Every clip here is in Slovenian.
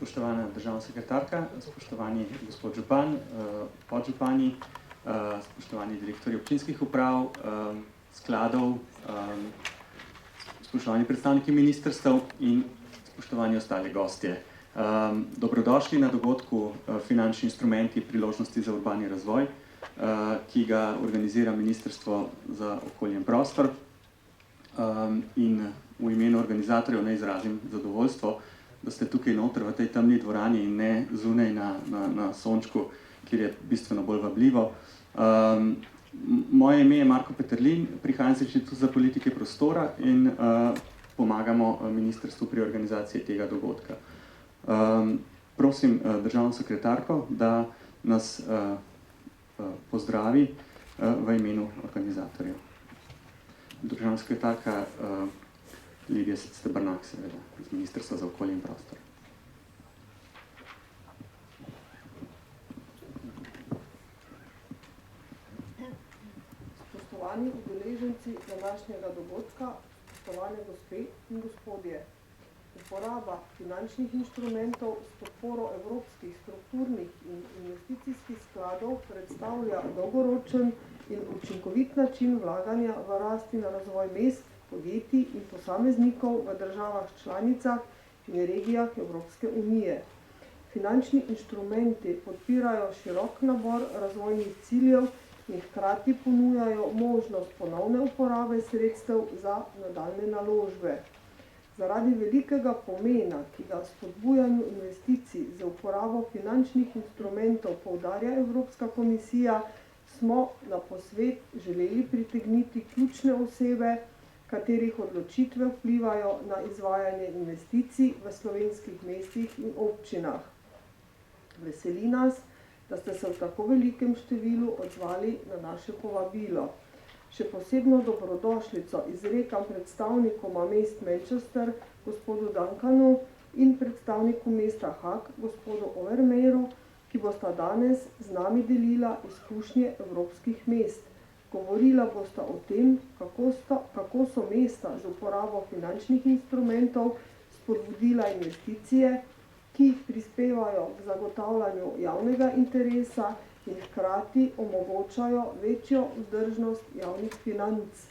spoštovana državna sekretarka, spoštovani gospod župan, podžupani, spoštovani direktorji občinskih uprav, skladov, spoštovani predstavniki ministrstev in spoštovani ostali gostje. Dobrodošli na dogodku Finančni instrumenti priložnosti za urbani razvoj, ki ga organizira Ministrstvo za okolje in prostor. In v imenu organizatorjev naj izrazim zadovoljstvo, da ste tukaj noter v tej temni dvorani in ne zunaj na sončku, kjer je bistveno bolj vabljivo. Moje ime je Marko Peterlin, prihajam z Inštituta za politike prostora in pomagamo ministrstvu pri organizaciji tega dogodka. Prosim državno sekretarko, da nas pozdravi v imenu organizatorjev. Državna sekretarka Lidija Stebrnak, seveda, z Ministrstva za okolje in prostor. Spoštovani udeleženci današnjega dogodka, spoštovane gospe in gospodje. Uporaba finančnih inštrumentov s podporo evropskih strukturnih in investicijskih skladov predstavlja dolgoročen in učinkovit način vlaganja v rast in razvoj mest, podjetij in posameznikov v državah članicah in regijah Evropske unije. Finančni inštrumenti podpirajo širok nabor razvojnih ciljev in hkrati ponujajo možnost ponovne uporabe sredstev za nadaljnje naložbe. Zaradi velikega pomena, ki ga spodbujanju investicij za uporabo finančnih instrumentov poudarja Evropska komisija, smo na posvet želeli pritegniti ključne osebe, katerih odločitve vplivajo na izvajanje investicij v slovenskih mestih in občinah. Veseli nas, da ste se v tako velikem številu odzvali na naše povabilo. Še posebno dobrodošlico izrekam predstavnikoma mest Manchester, gospodu Duncanu, in predstavniku mesta Haag, gospodu Overmeyru, ki bosta danes z nami delila izkušnje evropskih mest. Govorila bosta o tem, kako so mesta z uporabo finančnih instrumentov spodbudila investicije, ki prispevajo k zagotavljanju javnega interesa in hkrati omogočajo večjo vzdržnost javnih financ.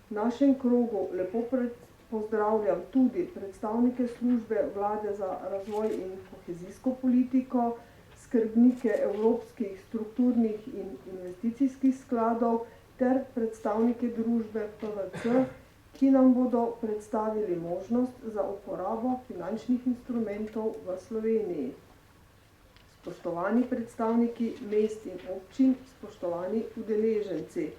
V našem krogu lepo pozdravljam tudi predstavnike službe Vlade za razvoj in kohezijsko politiko, skrbnike evropskih strukturnih in investicijskih skladov ter predstavnike družbe PVC, ki nam bodo predstavili možnost za uporabo finančnih instrumentov v Sloveniji. Spoštovani predstavniki mest in občin, spoštovani udeleženci,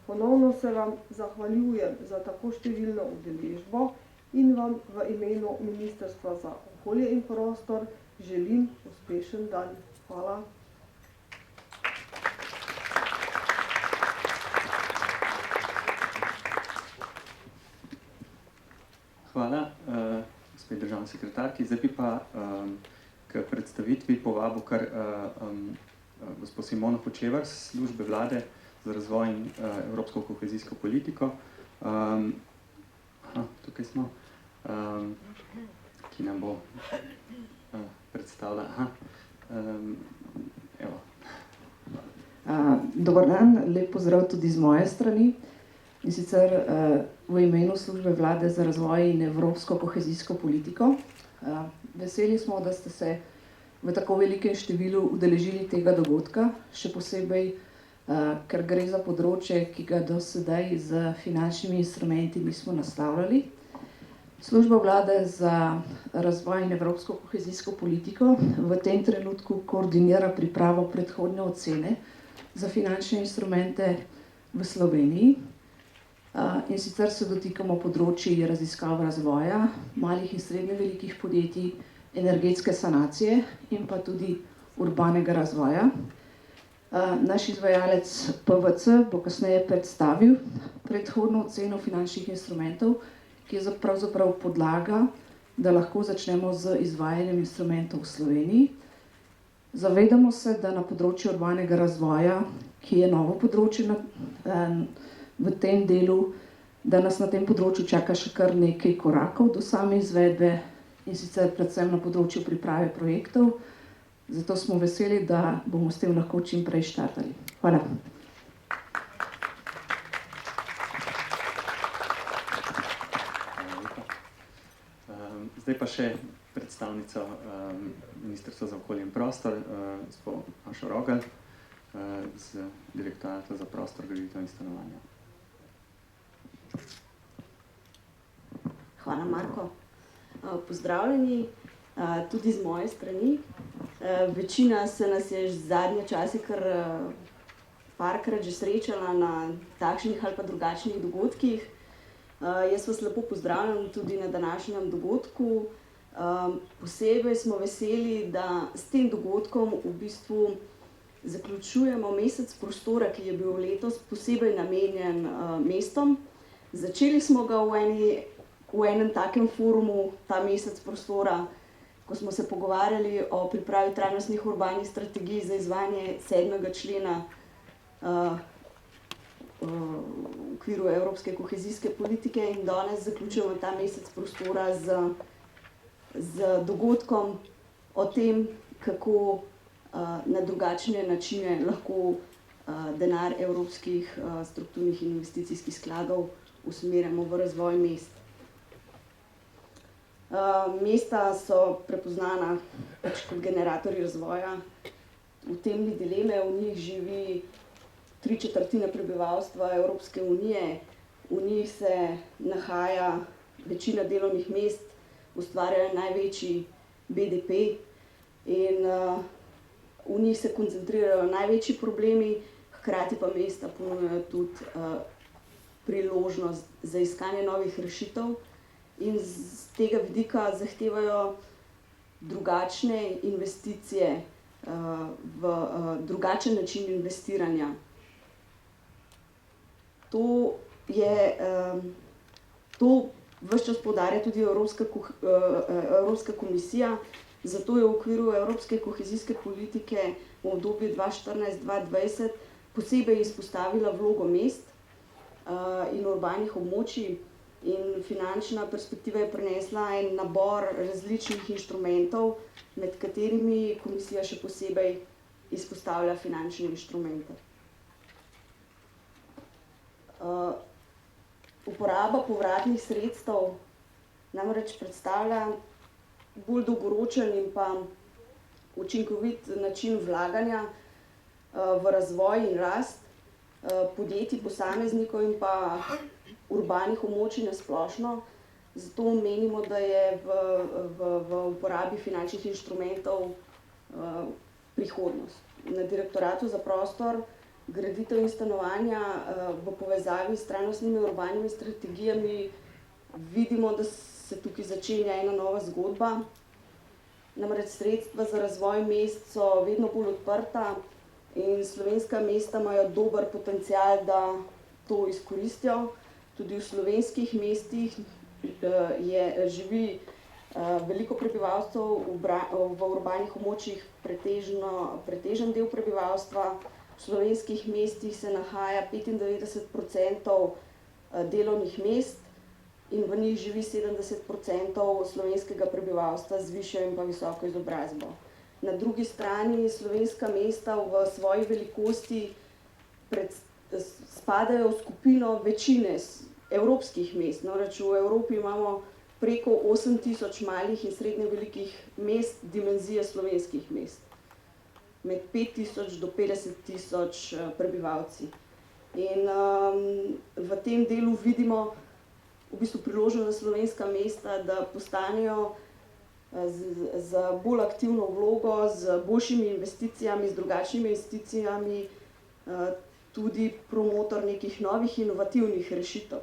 ponovno se vam zahvaljujem za tako številno udeležbo in vam v imenu Ministrstva za okolje in prostor želim uspešen dan. Hvala. Hvala, gospod državni sekretarki. Zdaj bi pa k predstavitvi povabil kar gospod Simono Hočevar z službe Vlade za razvoj in evropsko kohezijsko politiko. Tukaj smo, ki nam bo predstavila. Dober dan, lep pozdrav tudi z moje strani. In sicer v imenu službe Vlade za razvoj in evropsko kohezijsko politiko. Veseli smo, da ste se v tako velikem številu udeležili tega dogodka, še posebej, ker gre za področje, ki ga do sedaj z finančnimi instrumenti nismo nastavljali. Služba Vlade za razvoj in evropsko kohezijsko politiko v tem trenutku koordinira pripravo predhodne ocene za finančne instrumente v Sloveniji. In sicer se dotikamo področji raziskav razvoja, malih in srednje velikih podjetij, energetske sanacije in pa tudi urbanega razvoja. Naš izvajalec PVC bo kasneje predstavil predhodno oceno finančnih instrumentov, ki je pravzaprav podlaga, da lahko začnemo z izvajanjem instrumentov v Sloveniji. Zavedamo se, da na področju urbanega razvoja, ki je novo področje v tem delu, da nas na tem področju čaka še kar nekaj korakov do same izvedbe in sicer predvsem na področju priprave projektov. Zato smo veseli, da bomo s tem lahko čim prej štartali. Hvala. Zdaj pa še predstavnica Ministrstva za okolje in prostor, gospod Mašo Rogelj, z Direktorata za prostor, graditev in stanovanja. Hvala, Marko. Pozdravljeni tudi z moje strani. Večina se nas je zadnje čase kar parkrat že srečala na takšnih ali pa drugačnih dogodkih. Jaz vas lepo pozdravljam tudi na današnjem dogodku. Posebej smo veseli, da s tem dogodkom v bistvu zaključujemo mesec prostora, ki je bil letos posebej namenjen mestom. Začeli smo ga v enem takem forumu, ta mesec prostora, ko smo se pogovarjali o pripravi trajnostnih urbanih strategij za izvajanje 7. člena v okviru evropske kohezijske politike in danes zaključujemo ta mesec prostora z dogodkom o tem, kako na drugačne načine lahko denar evropskih strukturnih in investicijskih skladov usmerjamo v razvoj mest. Mesta so prepoznana kot generatorji razvoja, v tem ni dileme, v njih živi 3/4 prebivalstva Evropske unije, v njih se nahaja večina delovnih mest, ustvarjajo največji BDP in v njih se koncentrirajo največji problemi, hkrati pa mesta ponujajo tudi priložnost za iskanje novih rešitev in z tega vidika zahtevajo drugačne investicije, drugačen način investiranja. To ves čas poudarja tudi Evropska komisija, zato je v okviru evropske kohezijske politike v obdobju 2014-2020 posebej izpostavila vlogo mest in urbanih območij in finančna perspektiva je prinesla en nabor različnih inštrumentov, med katerimi komisija še posebej izpostavlja finančne inštrumente. Uporaba povratnih sredstev namreč predstavlja bolj dolgoročen in pa učinkovit način vlaganja v razvoj in rast podjetij, posameznikov in pa urbanih območij na splošno. Zato menimo, da je v uporabi finančnih inštrumentov prihodnost. Na Direktoratu za prostor, graditev in stanovanja v povezavi s trajnostnimi urbanimi strategijami vidimo, da se tukaj začenja ena nova zgodba. Namreč sredstva za razvoj mest so vedno bolj odprta in slovenska mesta imajo dober potencial, da to izkoristijo. Tudi v slovenskih mestih živi veliko prebivalcev, v urbanih območjih pretežen del prebivalstva. V slovenskih mestih se nahaja 95% delovnih mest in v njih živi 70% slovenskega prebivalstva z višjo in pa visoko izobrazbo. Na drugi strani slovenska mesta v svoji velikosti spadajo v skupino večine evropskih mest. Namreč v Evropi imamo preko 8000 malih in srednje velikih mest dimenzije slovenskih mest. Med 5000 do 50000 prebivalci. In v tem delu vidimo v bistvu priložnost za slovenska mesta, da postanejo z bolj aktivno vlogo, z boljšimi investicijami, z drugačnimi investicijami, tudi promotor nekih novih inovativnih rešitev.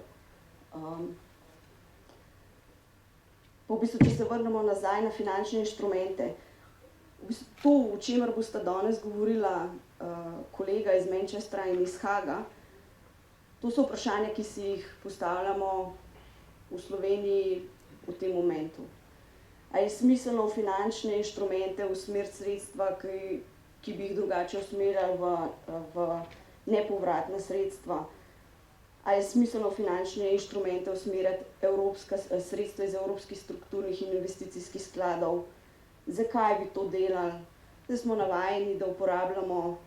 V bistvu, če se vrnemo nazaj na finančne inštrumente, v bistvu to, o čemer bosta danes govorila kolega iz Manchestra in iz Haaga, to so vprašanja, ki si jih postavljamo v Sloveniji v tem momentu. A je smiselno v finančne inštrumente usmeriti sredstva, ki bi jih drugače usmerjali v nepovratna sredstva? ali je smiselno finančne inštrumente usmerjati sredstva iz evropskih strukturnih in investicijskih skladov, zakaj bi to delali. Zdaj smo navajeni, da uporabljamo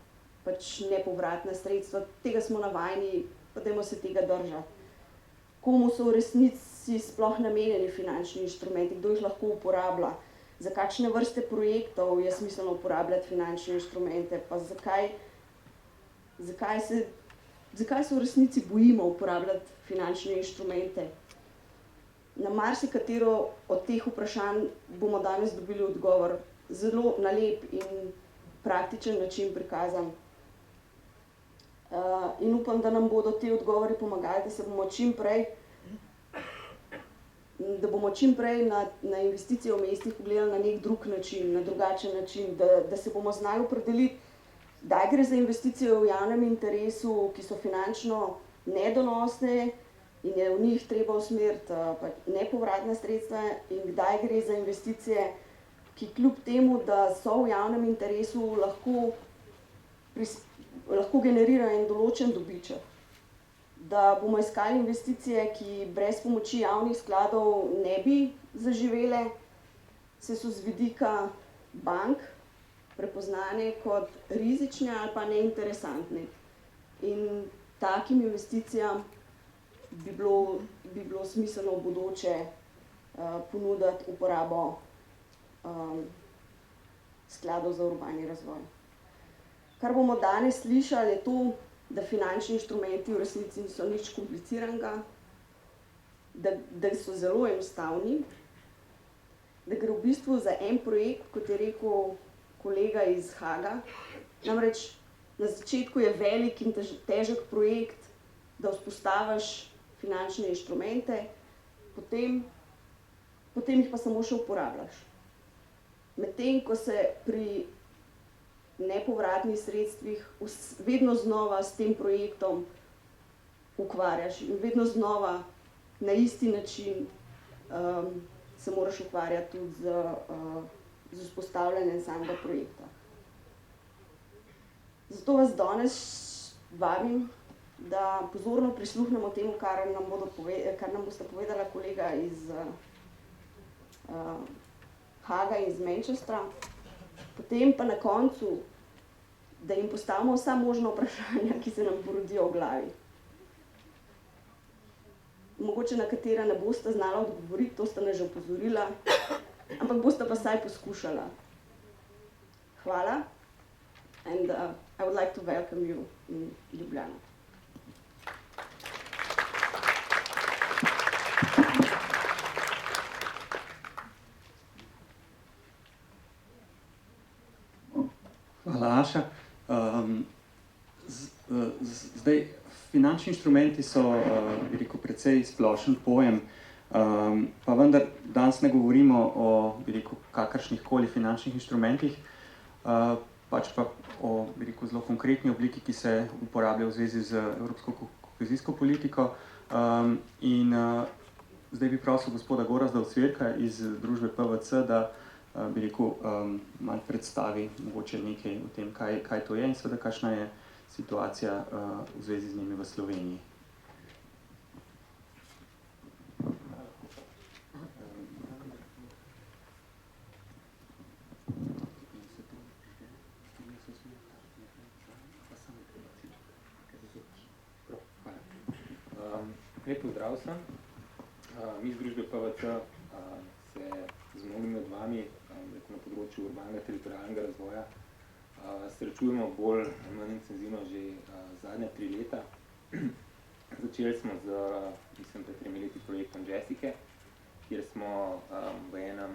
pač nepovratna sredstva, tega smo navajeni, pa dajmo se tega držati. Komu so v resnici sploh namenjeni finančni inštrumenti, kdo jih lahko uporablja, za kakšne vrste projektov je smiselno uporabljati finančne inštrumente, pa zakaj se v resnici bojimo uporabljati finančne inštrumente. Na marsikatero od teh vprašanj bomo danes dobili odgovor, zelo na lep in praktičen način prikazan. In upam, da nam bodo te odgovori pomagali, da bomo čim prej na investicije v mestih pogledali na nek drug način, na drugačen način, da se bomo znali opredeliti, kdaj gre za investicije v javnem interesu, ki so finančno nedonosne in je v njih treba usmeriti nepovratna sredstva, in kdaj gre za investicije, ki kljub temu, da so v javnem interesu, lahko generirajo en določen dobiček. Da bomo iskali investicije, ki brez pomoči javnih skladov ne bi zaživele, se so z vidika bank prepoznane kot rizične ali pa neinteresantne. In takim investicijam bi bilo smiselno v bodoče ponuditi uporabo skladov za urbani razvoj. Kar bomo danes slišali, je to, da finančni inštrumenti v resnici niso nič kompliciranega, da so zelo enostavni, da gre v bistvu za en projekt, kot je rekel kolega iz Haga. Namreč na začetku je velik in težek projekt, da vzpostaviš finančne inštrumente, potem jih pa samo še uporabljaš. Medtem ko se pri nepovratnih sredstvih vedno znova s tem projektom ukvarjaš in vedno znova na isti način se moraš ukvarjati tudi z vzpostavljanjem samega projekta. Zato vas danes vabim, da pozorno prisluhnemo temu, kar nam bosta povedala kolega iz Haga in iz Manchestra, potem pa na koncu, da jim postavimo vsa možna vprašanja, ki se nam porodijo v glavi. Mogoče na katera ne bosta znala odgovoriti, to sta nas že opozorila, ampak bosta pa vsaj poskušala. Hvala. And I would like to welcome you in Ljubljano. Hvala, Aša. Zdaj, finančni inštrumenti so, bi rekel, precej splošen pojem, pa vendar danes ne govorimo o, bi rekel, kakršnihkoli finančnih inštrumentih, pač pa o, bi rekel, zelo konkretni obliki, ki se uporablja v zvezi z evropsko kohezijsko politiko. Zdaj bi prosil gospoda Gorazda Ocvirka iz družbe PVC, da bi rekel, malo predstavi mogoče nekaj o tem, kaj to je in seveda kakšna je situacija v zvezi z njimi v Sloveniji. Lep pozdrav vsem. Mi z družbe PVC se z mnogimi od vami na področju urbanega teritorialnega razvoja srečujemo bolj manj intenzivno že zadnja 3 leta. Začeli smo z, mislim, pred 3 leti projektom Jessica, kjer smo v enem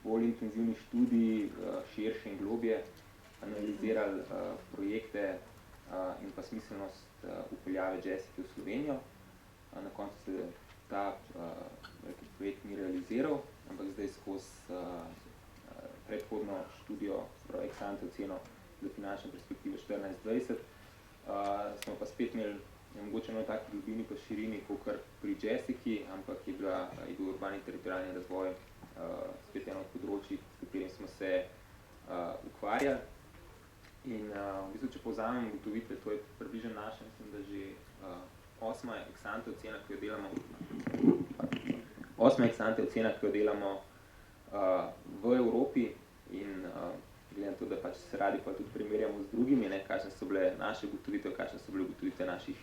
bolj intenzivni študiji, širše in globje, analizirali projekte in pa smiselnost upeljave Jessica v Slovenijo. Na koncu se ta projekt ni realiziral, ampak zdaj skozi predhodno študijo, ex ante oceno za finančne perspektive 14-20, smo pa spet imeli mogoče na taki globini pa širini, kakor pri Jessici, ampak je bil urbani teritorialni razvoj spet eno od področij, s katerim smo se ukvarjali. In v bistvu, če povzamem ugotovitve, to je približno naše, mislim, da že osma ex-ante ocena, ki jo delamo v Evropi in glede na to, da pač se radi pa tudi primerjamo z drugimi, kakšne so bile naše ugotovitve, kakšne so bile ugotovitve naših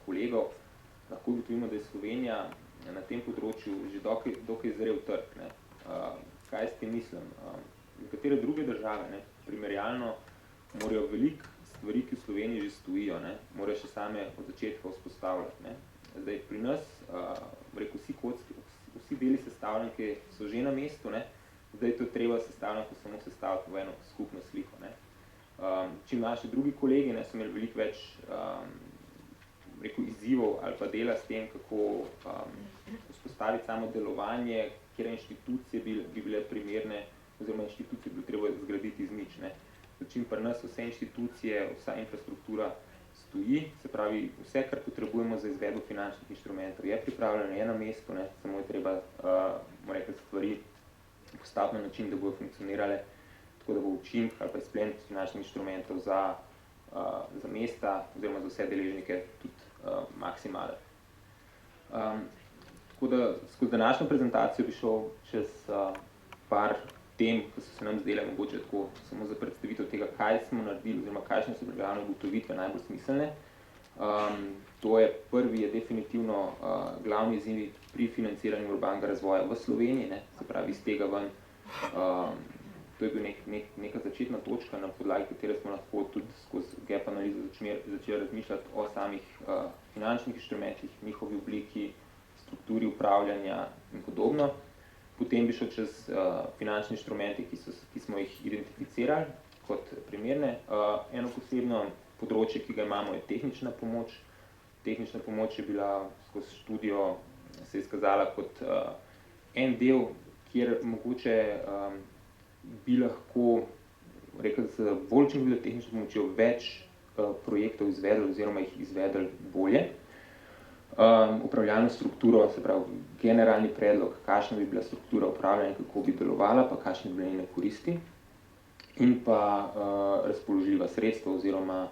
kolegov, lahko ugotovimo, da je Slovenija na tem področju že dokaj zrel trg. Kaj s tem mislim? Nekatere druge države, primerjalno, morajo veliko stvari, ki v Sloveniji že stojijo, morajo še same od začetka vzpostavljati. Zdaj, pri nas, vsi deli sestavljanke so že na mestu, zdaj to treba sestavljanko samo sestaviti v eno skupno sliko. Čim naši drugi kolegi so imeli veliko več izzivov ali pa dela s tem, kako vzpostaviti samo delovanje, kjer inštitucije bi bile primerne, oziroma inštitucije bi treba zgraditi iz nič. Čim pri nas vse inštitucije, vsa infrastruktura stoji, se pravi, vse, kar potrebujemo za izvedbo finančnih inštrumentov, je pripravljeno, je na mestu, samo je treba stvari postaviti na način, da bodo funkcionirale, tako da bo učinek ali pa izplen finančnih inštrumentov za mesta oziroma za vse deležnike tudi maksimalen. Tako da skozi današnjo prezentacijo bi šel čez par tem, ki so se nam zdele mogoče tako samo za predstavitev tega, kaj smo naredili oziroma kakšne so bile glavne ugotovitve najbolj smiselne. Prvi je definitivno glavni izziv pri financiranju urbanega razvoja v Sloveniji, se pravi iz tega ven. To je bil neka začetna točka, na podlagi katere smo lahko tudi skozi gap analizo začeli razmišljati o samih finančnih inštrumentih, njihovi obliki, strukturi upravljanja in podobno. Potem bi šel čez finančne inštrumente, ki smo jih identificirali kot primerne. Eno posebno področje, ki ga imamo, je tehnična pomoč. Tehnična pomoč je bila skozi študijo se izkazala kot en del, kjer mogoče bi lahko z bolj učinkovito tehnično pomočjo več projektov izvedli oziroma jih izvedli bolje. Upravljalno strukturo, se pravi generalni predlog, kakšna bi bila struktura upravljanja, kako bi delovala, pa kakšne bi bile njene koristi, in pa razpoložljiva sredstva oziroma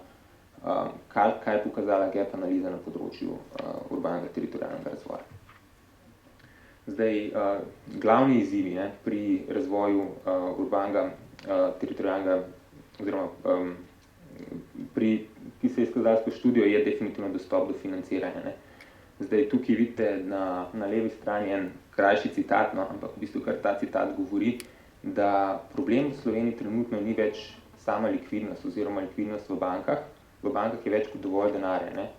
kaj je pokazala gap analiza na področju urbanega teritorialnega razvoja. Zdaj, glavni izzivi pri razvoju urbanega teritorialnega oziroma ki se je izkazali skozi študijo, je definitivno dostop do financiranja. Zdaj, tukaj vidite na levi strani en krajši citat, ampak v bistvu kar ta citat govori, da problem v Sloveniji trenutno ni več sama likvidnost oziroma likvidnost v bankah. V bankah je več kot dovolj denarja.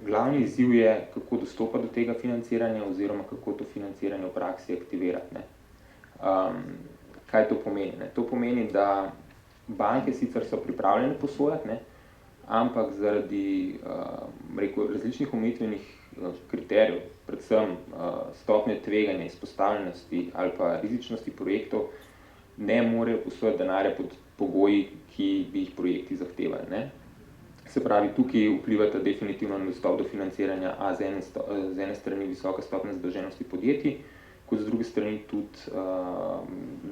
Glavni izziv je, kako dostopati do tega financiranja oziroma kako to financiranje v praksi aktivirati. Kaj to pomeni? To pomeni, da banke sicer so pripravljene posojati, ampak zaradi različnih omejitvenih kriterijev, predvsem stopnje tveganja, izpostavljenosti ali pa rizičnosti projektov, ne morejo posojati denarja pod pogoji, ki bi jih projekti zahtevali. Se pravi, tukaj vplivata definitivno na dostop do financiranja z ene strani visoka stopnja zadolženosti podjetij, kot z druge strani tudi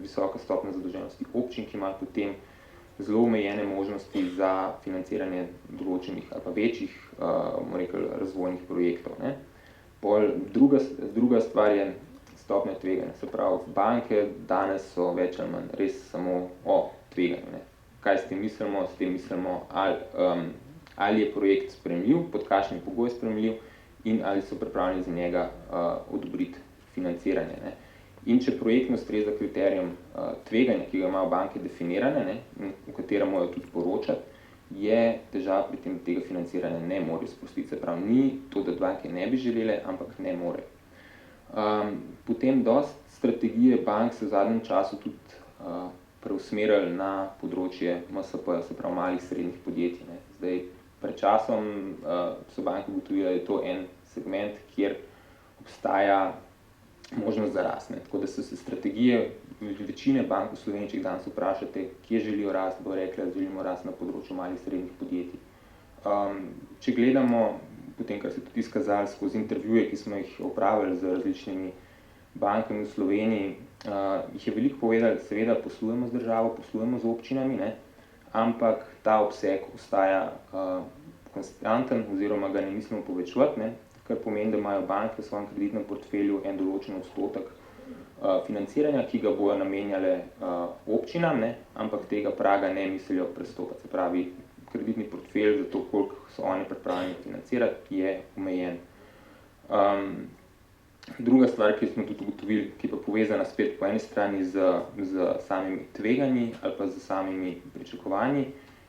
visoka stopnja zadolženosti občin, ki imajo potem zelo omejene možnosti za financiranje določenih ali pa večjih razvojnih projektov. Druga stvar je stopnja tveganja. Se pravi, banke danes so več ali manj res samo o tveganju. Kaj s tem mislimo? S tem mislimo, ali je projekt sprejemljiv, pod kakšnim pogojem sprejemljiv in ali so pripravljeni za njega odobriti financiranje. In če projekt ne ustreza kriterijem tveganja, ki ga imajo banke definirane, v katerem morajo tudi poročati, je težava pri tem, da tega financiranja ne morejo sprostiti. Se pravi, ni to, da banke ne bi želele, ampak ne morejo. Potem dosti strategije bank se v zadnjem času tudi preusmerili na področje MSP, se pravi malih srednjih podjetij. Zdaj, pred časom so banke ugotovile, da je to en segment, kjer obstaja možnost za rast. Tako da so se strategije večine bank v Sloveniji, če jih danes vprašate, kje želijo rast, bo rekla, da želimo rast na področju malih srednjih podjetij. Če gledamo, potem, kar se tudi izkazali skozi intervjuje, ki smo jih opravili z različnimi bankami v Sloveniji, jih je veliko povedali, seveda poslujemo z državo, poslujemo z občinami, ampak ta obseg ostaja konstanten oziroma ga ne mislimo povečevati, ne, kar pomeni, da imajo banke v svojem kreditnem portfelju en določen odstotek financiranja, ki ga bojo namenjale občinam, ne, ampak tega praga ne mislijo prestopati. Se pravi, kreditni portfelj za to, koliko so oni pripravljeni financirati, je omejen. Druga stvar, ki smo tudi ugotovili, ki pa povezana spet po eni strani z samimi tveganji ali pa z samimi pričakovanji,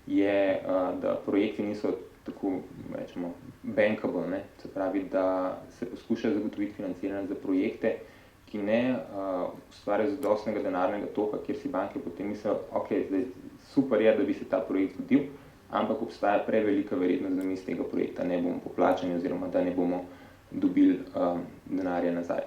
je, da projekti niso tako, rečemo, bankable, ne? Se pravi, da se poskuša zagotoviti financiranje za projekte, ki ne ustvarjajo zadostnega denarnega toka, kjer si banke potem mislijo, ok, zdaj super je, da bi se ta projekt zgodil, ampak obstaja prevelika verjetnost, da mi iz tega projekta ne bomo poplačani oziroma da ne bomo dobili denarja nazaj.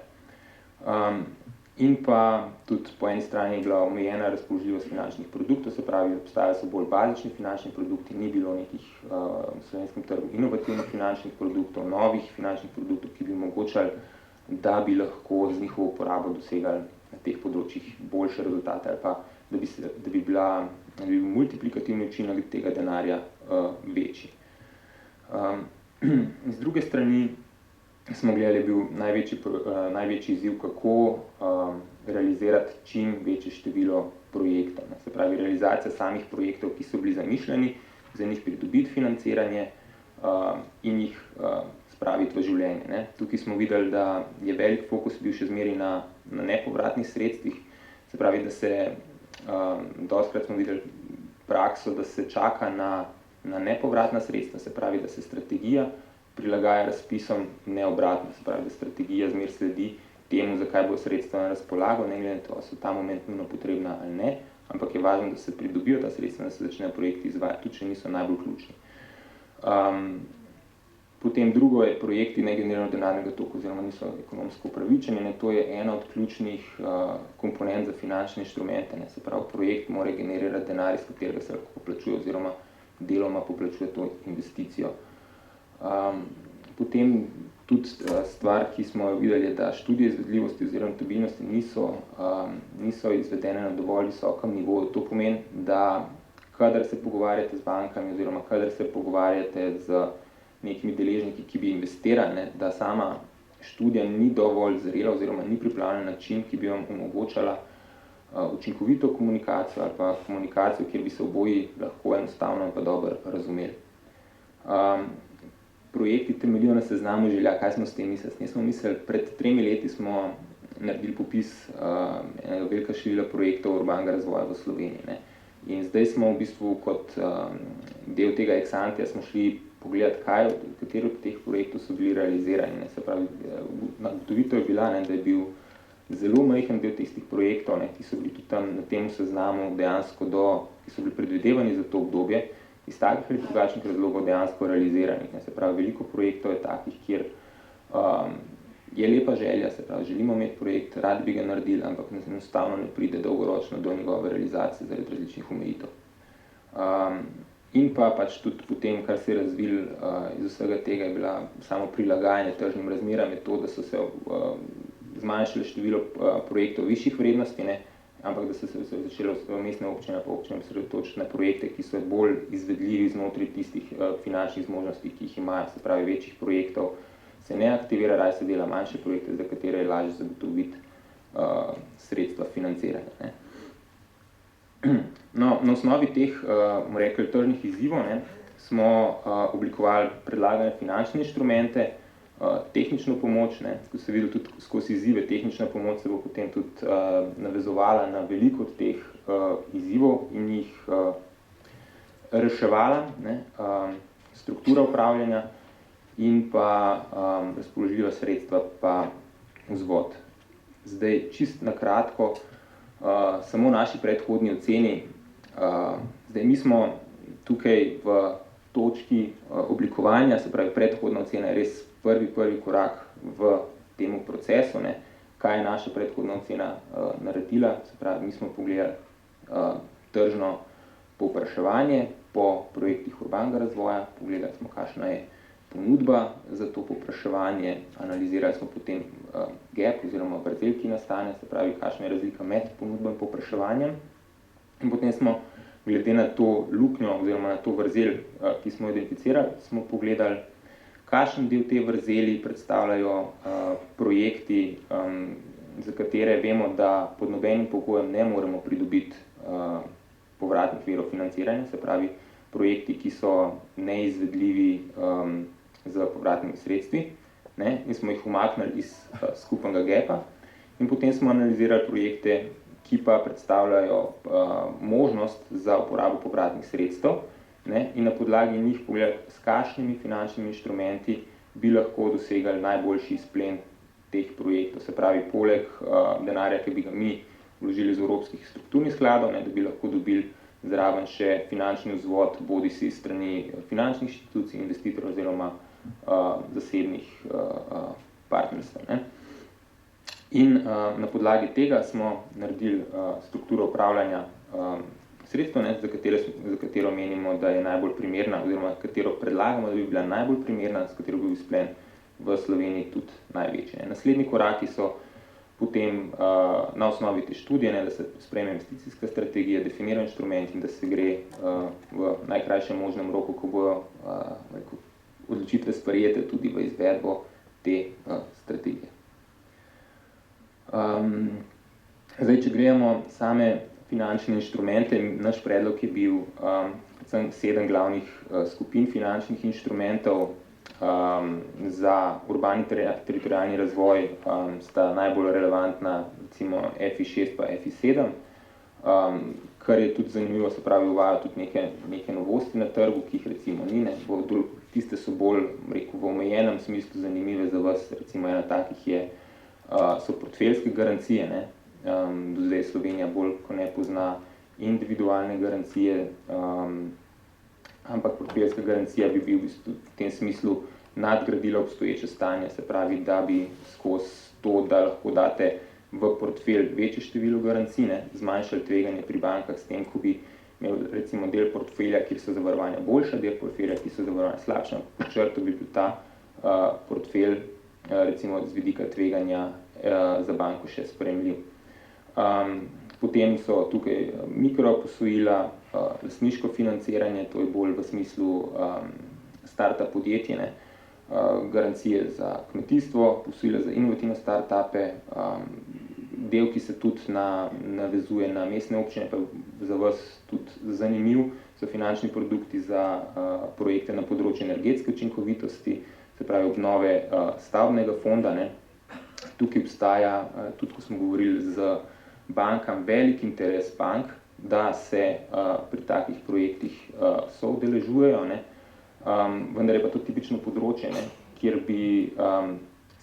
In pa tudi po eni strani je bila omejena razpoložljivost finančnih produktov, se pravi, obstajajo so bolj bazični finančni produkti, ni bilo nekih v slovenskem trgu inovativnih finančnih produktov, novih finančnih produktov, ki bi omogočali, da bi lahko z njihovo uporabo dosegali na teh področjih boljše rezultate ali pa da bi bil multiplikativni učinek tega denarja večji. Z druge strani smo gledali, bil največji izziv, kako realizirati čim večje število projektov. Se pravi, realizacija samih projektov, ki so bili zamišljeni, za njih pridobiti financiranje in jih spraviti v življenje. Ne. Tukaj smo videli, da je velik fokus bil še zmeraj na nepovratnih sredstvih, se pravi, da se dostikrat smo videli prakso, da se čaka na nepovratna sredstva, se pravi, da se strategija prilagaja razpisom, ne obratno, se pravi, da strategija zmer sledi temu, zakaj bo sredstva na razpolago, ne glede na to, so ta moment nujno potrebna ali ne, ampak je važno, da se pridobijo ta sredstva, da se začnejo projekti izvajati, tudi če niso najbolj ključni. Potem drugo je, projekti ne generirajo denarnega toka oziroma niso ekonomsko upravičeni, ne, to je ena od ključnih komponent za finančne inštrumente, ne, se pravi, projekt mora generirati denar, iz katerega se lahko poplačuje oziroma deloma poplačuje to investicijo. Potem tudi stvar, ki smo jo videli, je, da študije izvedljivosti oziroma rentabilnosti niso izvedene na dovolj visokem nivoju. To pomeni, da kadar se pogovarjate z bankami oziroma kadar se pogovarjate z nekimi deležniki, ki bi investirali, ne, da sama študija ni dovolj zrela oziroma ni pripravljena na način, ki bi vam omogočala učinkovito komunikacijo ali pa komunikacijo, kjer bi se oboji lahko enostavno in pa dobro razumeli. Projekti temeljijo na seznamu želja, kaj smo s tem mislili? Smo mislili, pred 3 leti smo naredili popis enega velika števila projektov urbanega razvoja v Sloveniji. Ne. In zdaj smo v bistvu kot del tega ex-antija smo šli pogledati, kateri od teh projektov so bili realizirani. Ne. Se pravi, ugotovitev je bila, ne, da je bil zelo majhen del tistih projektov, ne, ki so bili tudi tam na tem seznamu dejansko ki so bili predvidevani za to obdobje, iz takih ali drugačnih razlogov dejansko realiziranih. Ne. Se pravi, veliko projektov je takih, kjer je lepa želja, se pravi, želimo imeti projekt, radi bi ga naredili, ampak enostavno ne pride dolgoročno do njegove realizacije zaradi različnih omejitev. In pa pač tudi potem, kar se je razvil iz vsega tega, je bila samo prilagajanje tržnim razmeram, je to, da so se zmanjšali število projektov višjih vrednosti, ne, ampak da so se začelo mestne občine pa občine osredotočiti na projekte, ki so bolj izvedljivi znotraj tistih finančnih zmožnosti, ki jih imajo, se pravi, večjih projektov se ne aktivira, raje se dela manjše projekte, za katere je lažje zagotoviti sredstva financiranja. Ne. No, na osnovi teh, rekli, tržnih izzivov, ne, smo oblikovali predlagane finančne inštrumente, tehnično pomoč, ne, ko se videl tudi skozi izzive, tehnična pomoč se bo potem tudi navezovala na veliko od teh izzivov in jih reševala, ne, struktura upravljanja in pa razpoložljiva sredstva pa vzvod. Zdaj, čist na kratko, samo naši predhodni oceni, zdaj mi smo tukaj v točki oblikovanja, se pravi, predhodna ocena je res prvi korak v temu procesu, ne, kaj je naša predhodna ocena naredila, se pravi, mi smo pogledali tržno povpraševanje po projektih urbanega razvoja, pogledali smo, kakšna je ponudba za to povpraševanje, analizirali smo potem gap oziroma vrzel, ki nastane, se pravi, kakšna je razlika med ponudbo in povpraševanjem. In potem smo glede na to luknjo oziroma na to vrzel, ki smo identificirali, smo pogledali, kakšen del te vrzeli predstavljajo projekti, za katere vemo, da pod nobenim pogojem ne moremo pridobiti povratnih virov financiranja, se pravi projekti, ki so neizvedljivi z povratnimi sredstvi, ne, in smo jih umaknili iz skupnega gapa in potem smo analizirali projekte, ki pa predstavljajo možnost za uporabo povratnih sredstev, ne, in na podlagi njih pogledati, s kakšnimi finančnimi inštrumenti bi lahko dosegali najboljši izplen teh projektov. Se pravi, poleg denarja, ki bi ga mi vložili z evropskih strukturnih skladov, ne, da bi lahko dobili zraven še finančni vzvod, bodisi strani finančnih inštitucij, investitorjev oziroma zasebnih partnerstv. Ne. In na podlagi tega smo naredili strukturo upravljanja sredstev, ne, za katero menimo, da je najbolj primerna, oziroma katero predlagamo, da bi bila najbolj primerna, s katero bi bil izplen v Sloveniji tudi največji. Ne. Naslednji koraki so potem na osnovi te študije, ne, da se sprejme investicijska strategija, definira inštrument in da se gre v najkrajšem možnem roku, ko bojo odločitve sprejete tudi v izvedbo te strategije. Zdaj, če gremo same finančne inštrumente, naš predlog je bil predvsem 7 glavnih skupin finančnih inštrumentov. Za urbani teritorialni razvoj sta najbolj relevantna recimo FI6 pa FI7, kar je tudi zanimivo, se pravi, uvaja tudi neke novosti na trgu, ki jih recimo ni, ne. Tiste so bolj, rekel, v omejenem smislu zanimive za vas, recimo ena takih so portfeljske garancije, ne. Do zdaj Slovenija bolj ko ne pozna individualne garancije, ampak portfeljska garancija bi bil v tem smislu nadgradila obstoječe stanje, se pravi, da bi skozi to, da lahko date v portfelj večje število garancij, ne, zmanjšali tveganje pri bankah s tem, ko bi imel recimo del portfelja, kjer so zavarovanja boljša, del portfelja, ki so zavarovanja slabša, po črtu bi bil ta portfelj recimo z vidika tveganja za banko še sprejemljiv. Potem so tukaj mikroposojila, lastniško financiranje, to je bolj v smislu startup podjetje, ne, garancije za kmetijstvo, posojila za inovativne startupe, del, ki se tudi navezuje na mestne občine, pa za vas tudi zanimiv, so finančni produkti za projekte na področju energetske učinkovitosti, se pravi obnove stavbnega fonda, ne. Tukaj obstaja, tudi ko smo govorili z bankam, velik interes bank, da se pri takih projektih soudeležujejo, ne. Vendar je pa to tipično področje, ne, kjer bi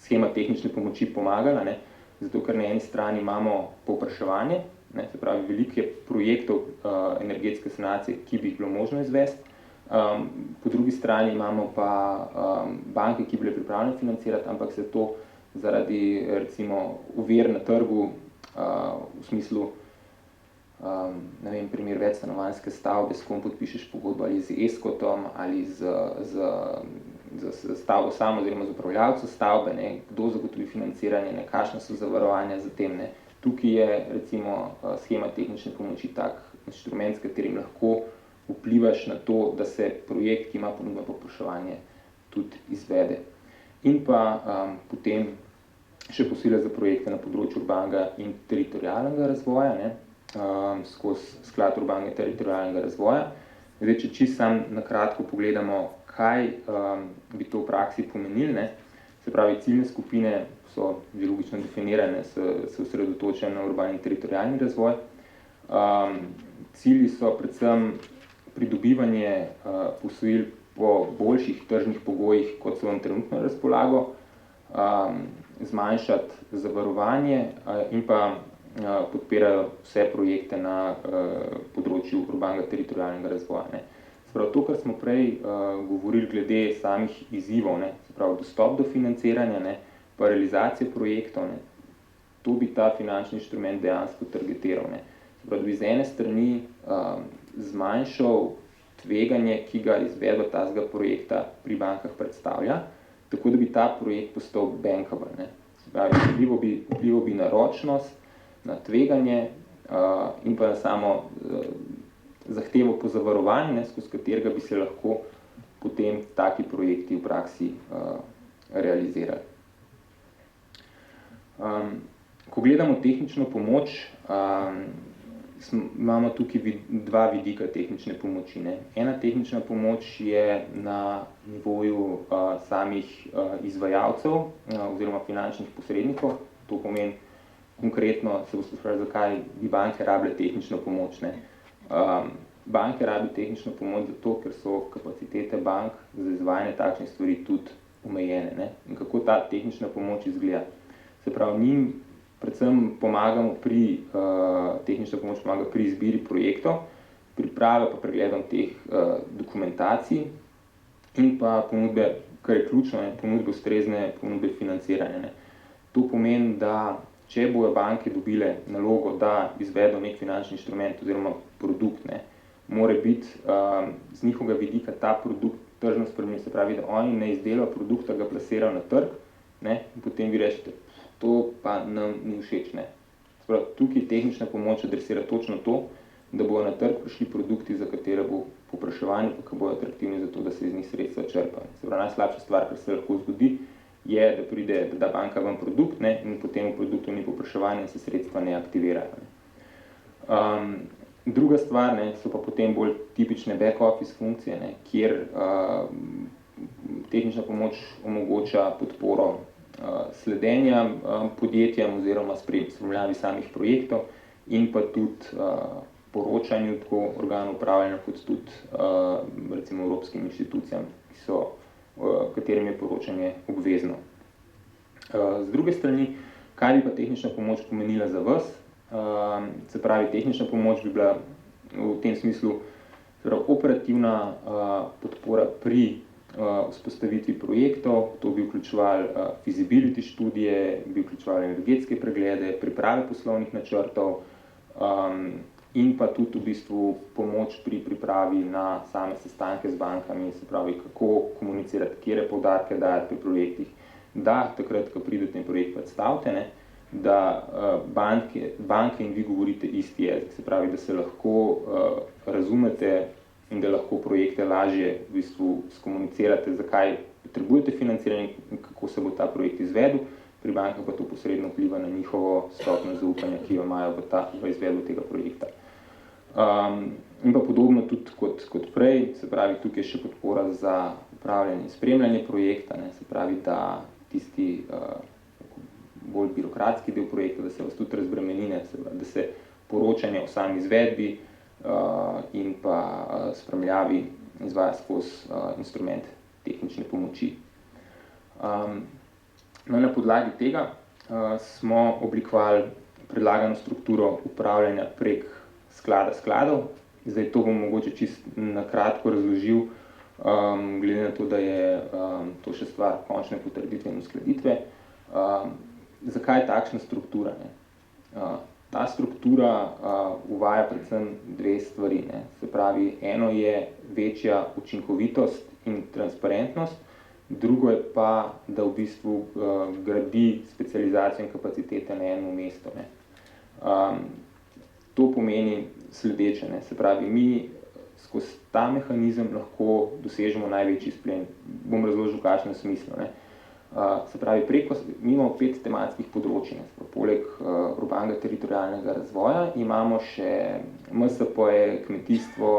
shema tehnične pomoči pomagala, ne, zato ker na eni strani imamo povpraševanje, ne, se pravi, veliko je projektov energetske sanacije, ki bi jih bilo možno izvesti, po drugi strani imamo pa banke, ki bi bile pripravljene financirati, ampak se to zaradi recimo ovir na trgu v smislu, ne vem, primer večstanovanjske stavbe, s kom podpišeš pogodbo ali z Eskotom ali z stavbo samo oziroma z upravljavcem stavbe, ne, kdo zagotovi financiranje, ne, kakšna so zavarovanja za tem, ne. Tukaj je recimo shema tehnične pomoči tak inštrument, s katerim lahko vplivaš na to, da se projekt, ki ima ponudbo povpraševanje, tudi izvede. In pa potem še posojila za projekte na področju urbanega in teritorialnega razvoja, ne, skozi sklad urbanega in teritorialnega razvoja. Zdaj, če čisto sam na kratko pogledamo, kaj bi to v praksi pomenilo, ne, se pravi, ciljne skupine so že logično definirane, se osredotočajo na urbani in teritorialni razvoj. Cilji so predvsem pridobivanje posojil po boljših tržnih pogojih, kot so vam trenutno razpolago, zmanjšati zavarovanje in pa podpirajo vse projekte na področju urbanega teritorialnega razvoja, ne. Se pravi, to, kar smo prej govorili glede samih izzivov, ne, se pravi, dostop do financiranja, ne, pa realizacije projektov, ne, to bi ta finančni inštrument dejansko targetiral, ne. Se pravi, da bi z ene strani zmanjšal tveganje, ki ga izvedba tazga projekta pri bankah predstavlja, tako da bi ta projekt postal bankable, ne. Se pravi, vplival bi na ročnost, na tveganje in pa na samo zahtevo po zavarovanju, ne, skozi katerega bi se lahko potem taki projekti v praksi realizirali. Ko gledamo tehnično pomoč, imamo tukaj dva vidika tehnične pomoči. Ne. Ena tehnična pomoč je na nivoju samih izvajalcev oziroma finančnih posrednikov. To pomeni, konkretno se boste sprašali, zakaj bi banke rabile tehnično pomoč. Ne. Banke rabijo tehnično pomoč zato, ker so kapacitete bank za izvajanje takšnih stvari tudi omejene. Ne. In kako ta tehnična pomoč izgleda? Se pravi, njim predvsem pomagamo tehnična pomoč pomaga pri izbiri projektov, priprave pa pregledom teh dokumentacij in pa ponudbe, kar je ključno, ponudbe ustrezne ponudbe financiranja. Ne. To pomeni, da če bojo banke dobile nalogo, da izvedo nek finančni inštrument oziroma produkt, ne, mora biti z njihovega vidika ta produkt tržno spremenjen, se pravi, da oni ne izdelajo produkta, ga plasirajo na trg, ne, in potem vi rečete, to pa nam ni všeč. Ne. Sprav, tukaj tehnična pomoč adresira točno to, da bojo na trg prišli produkti, za katere bo povpraševanje, pa ki bojo atraktivni za to, da se iz njih sredstva črpajo. Se pravi, najslabša stvar, kar se lahko zgodi, je, da pride, da banka vam produkt, ne, in potem v produktu ni povpraševanja in se sredstva ne aktivirajo. Ne. Druga stvar, ne, so pa potem bolj tipične back-office funkcije, ne, kjer tehnična pomoč omogoča podporo sledenja podjetjem oziroma spremljavi samih projektov in pa tudi poročanju tako organov upravljanja kot tudi recimo evropskim inštitucijam, katerim je poročanje obvezno. Z druge strani, kaj bi pa tehnična pomoč pomenila za vas? Se pravi, tehnična pomoč bi bila v tem smislu operativna podpora pri vzpostavitvi projektov, to bi vključevali feasibility študije, bi vključevali energetske preglede, priprave poslovnih načrtov in pa tudi v bistvu pomoč pri pripravi na same sestanke z bankami, se pravi, kako komunicirati, kjere poudarke dajati pri projektih, da takrat, ko pridete in projekt predstavite, ne, da banke in vi govorite isti jezik, se pravi, da se lahko razumete in da lahko projekte lažje v bistvu skomunicirate, zakaj potrebujete financiranje in kako se bo ta projekt izvedel, pri bankah pa to posredno vpliva na njihovo stopnjo zaupanja, ki jo imajo v izvedbu tega projekta. In pa podobno tudi kot prej, se pravi, tukaj je še podpora za upravljanje in spremljanje projekta, ne, se pravi, da tisti bolj birokratski del projekta, da se vas tudi razbremeni, da se poročanje o sami izvedbi in pa spremljavi izvaja skozi instrument tehnične pomoči. Na podlagi tega smo oblikovali predlagano strukturo upravljanja prek sklada skladov. Zdaj to bom mogoče čisto na kratko razložil, glede na to, da je to še stvar končne potrditve in uskladitve. Zakaj je takšna struktura? Ne? Ta struktura uvaja predvsem dve stvari. Ne? Se pravi, eno je večja učinkovitost in transparentnost, drugo je pa, da v bistvu gradi specializacijo in kapacitete na enem mestu. Ne? To pomeni sledeče. Ne? Se pravi, mi skozi ta mehanizem lahko dosežemo največji izplen. Bom razložil, v kakšnem smislu. Ne? Se pravi, mi imamo 5 tematskih področij. Poleg urbanega teritorialnega razvoja imamo še MSP-je, kmetijstvo,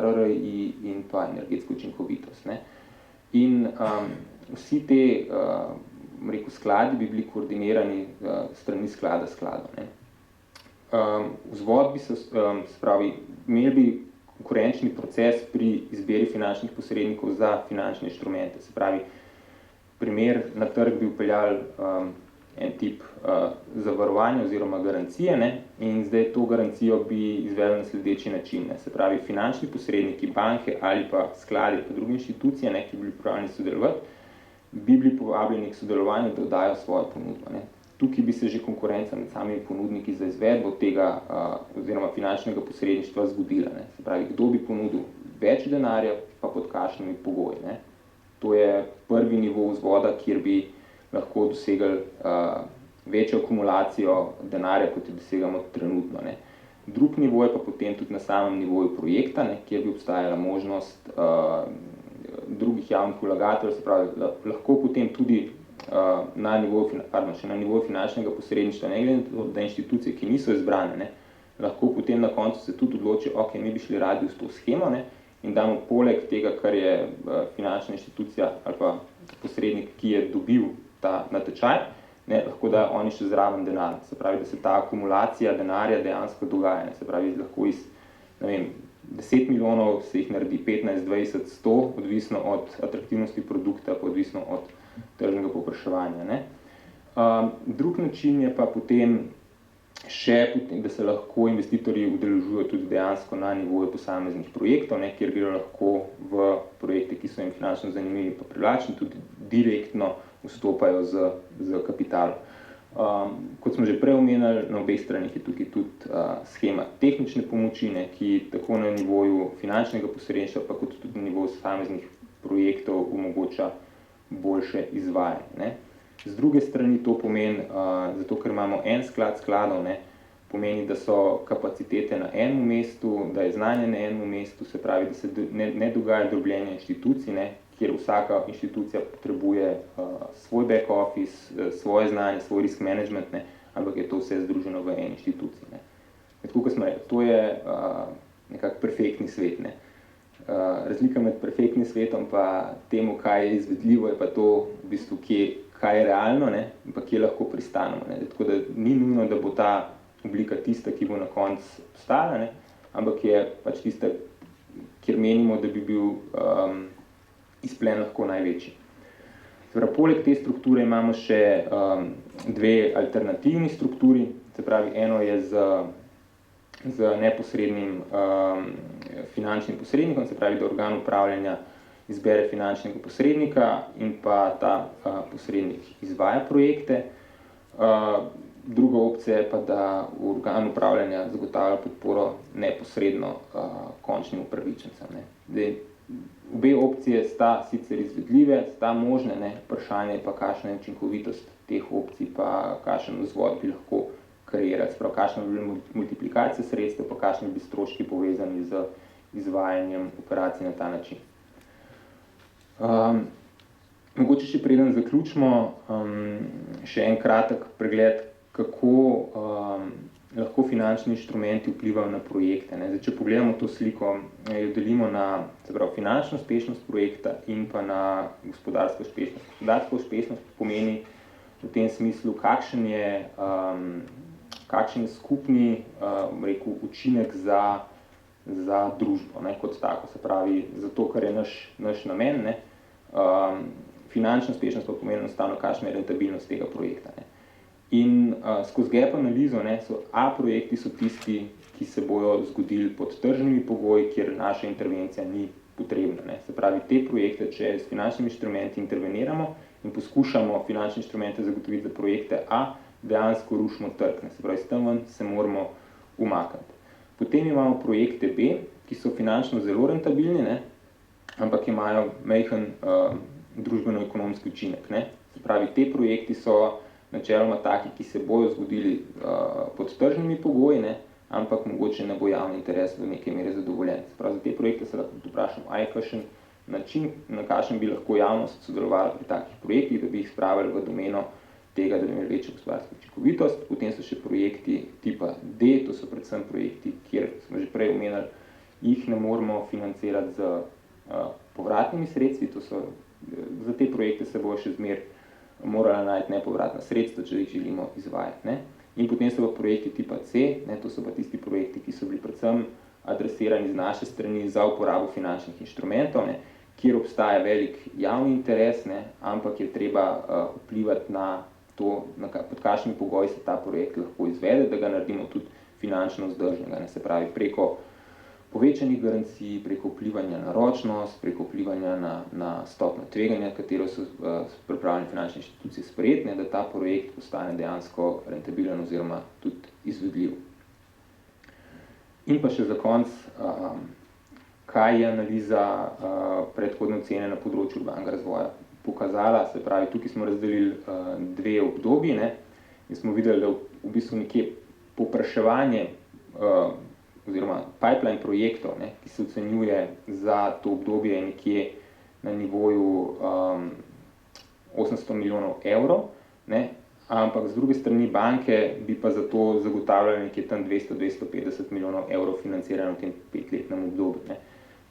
RRI in pa energetsko učinkovitost. Ne? In vsi te skladi bi bili koordinirani strani sklada skladov. Ne? Vzvod bi se pravi, imeli bi konkurenčni proces pri izbiri finančnih posrednikov za finančne inštrumente. Se pravi, primer, na trg bi vpeljali en tip zavarovanja oziroma garancije, ne? In zdaj to garancijo bi izvedli na sledeči način. Ne? Se pravi, finančni posredniki, banke ali pa skladi pa druge inštitucije, ne, ki bi bili pripravljeni sodelovati, bi bili povabljeni k sodelovanju, da dajo svojo ponudbo. Ne? Tukaj bi se že konkurenca med samimi ponudniki za izvedbo tega oziroma finančnega posredništva zgodila. Ne? Se pravi, kdo bi ponudil več denarja, pa pod kakšnimi pogoji. Ne? To je prvi nivo vzvoda, kjer bi lahko dosegli večjo akumulacijo denarja, kot jo dosegamo trenutno. Ne. Drug nivo je pa potem tudi na samem nivoju projekta, ne, kjer bi obstajala možnost drugih javnih vlagateljev, se pravi, lahko potem tudi na nivoju finančnega posredništva, ne glede na to, da inštitucije, ki niso izbrane, ne, lahko potem na koncu se tudi odločijo, ok, mi bi šli radi v to shemo, ne, in damo poleg tega, kar je finančna inštitucija ali pa posrednik, ki je dobil ta natečaj, ne, lahko da oni še zraven denar. Se pravi, da se ta akumulacija denarja dejansko dogaja. Ne, se pravi, lahko iz, ne vem, 10 milijonov se jih naredi 15, 20, 100, odvisno od atraktivnosti produkta, pa odvisno od tržnega povpraševanja. Ne. Drug način je pa potem še, da se lahko investitorji udeležujejo tudi dejansko na nivoju posameznih projektov, ne, kjer grejo lahko v projekte, ki so jim finančno zanimivi pa privlačni, tudi direktno vstopajo z kapitalom. Kot smo že prej omenili, na obeh stranih je tukaj tudi shema tehnične pomoči, ne, ki tako na nivoju finančnega posredništva, pa kot tudi na nivoju posameznih projektov omogoča boljše izvajanje. Ne. Z druge strani to pomeni, zato ker imamo en sklad skladov, ne, pomeni, da so kapacitete na enem mestu, da je znanje na enem mestu, se pravi, da se ne dogaja drobljenje inštitucij, ne, kjer vsaka inštitucija potrebuje svoj back office, svoje znanje, svoj risk management, ne, ampak je to vse združeno v eni inštituciji. Ne. Tako, kot smo rekli, to je nekako perfektni svet. Ne. Razlika med perfektnim svetom pa temu, kaj je izvedljivo, je pa to, v bistvu, kaj je realno, ne, in pa kje lahko pristanemo. Ne. Tako da ni nujno, da bo ta oblika tista, ki bo na koncu ostala, ne, ampak je pač tista, kjer menimo, da bi bil izplen lahko največji. Zdaj, poleg te strukture imamo še dve alternativni strukturi, se pravi, eno je z neposrednim finančnim posrednikom, se pravi, da organ upravljanja izbere finančnega posrednika in pa ta posrednik izvaja projekte. Druga opcija je pa, da organ upravljanja zagotavlja podporo neposredno končnim upravičencem. Ne. Obe opcije sta sicer izvedljive, sta možne, ne, vprašanje pa kakšna je učinkovitost teh opcij, pa kakšen vzvod bi lahko kreirati, sprav kakšna bi bila multiplikacija sredstev, pa kakšni bi stroški povezani z izvajanjem operacij na ta način. Mogoče še preden zaključimo, še en kratek pregled, kako lahko finančni inštrumenti vplivajo na projekte. Ne. Zdaj, če pogledamo to sliko, jo delimo na, se pravi, finančno uspešnost projekta in pa na gospodarsko uspešnost. Gospodarska uspešnost pomeni v tem smislu, kakšen je skupni učinek za družbo, ne, kot tako. Se pravi, zato, kar je naš namen, ne. Finančna uspešnost pa pomeni enostavno, kakšna je rentabilnost tega projekta. Ne. In skozi gap analizo, ne, projekti so tisti, ki se bojo zgodili pod tržnimi pogoji, kjer naša intervencija ni potrebna. Ne. Se pravi, te projekte, če s finančnimi inštrumenti interveniramo in poskušamo finančne inštrumente zagotoviti za projekte A, dejansko rušimo trg. Ne. Se pravi, s tem ven se moramo umakniti. Potem imamo projekte B, ki so finančno zelo rentabilni, ne, ampak imajo majhen družbeno-ekonomski učinek. Ne. Se pravi, te projekti so načeloma taki, ki se bojo zgodili pod tržnimi pogoji, ne, ampak mogoče ne bo javni interes do neke mere zadovoljen. Se pravi, za te projekte se lahko vprašam, a je kakšen način, na kakšen bi lahko javnost sodelovala pri takih projektih, da bi jih spravili v domeno tega, da bi imeli večjo gospodarsko učinkovitost. Potem so še projekti tipa D, to so predvsem projekti, kjer smo že prej omenili, jih ne moremo financirati z povratnimi sredstvi, za te projekte se bo še zmeraj morala najti nepovratna sredstva, če jih želimo izvajati. Ne. In potem so pa projekti tipa C, ne, to so pa tisti projekti, ki so bili predvsem adresirani z naše strani za uporabo finančnih inštrumentov, ne, kjer obstaja velik javni interes, ne, ampak je treba vplivati na to, pod kakšnimi pogoji se ta projekt lahko izvede, da ga naredimo tudi finančno vzdržnega, ne, se pravi preko povečanih garancij, preko vplivanja na ročnost, preko vplivanja na stopnjo tveganja, katero so pripravljene finančne inštitucije sprejeti, da ta projekt postane dejansko rentabilen oziroma tudi izvedljiv. In pa še za konec, kaj je analiza predhodne ocene na področju urbanega razvoja pokazala. Se pravi, tukaj smo razdelili dve obdobji, ne, in smo videli, da v bistvu nekje povpraševanje oziroma pipeline projektov, ne, ki se ocenjuje za to obdobje nekje na nivoju 800 milijonov evrov, ne, ampak z druge strani banke bi pa za to zagotavljali nekje tam 200-250 milijonov evrov financiranja v tem 5-letnem obdobju. Ne.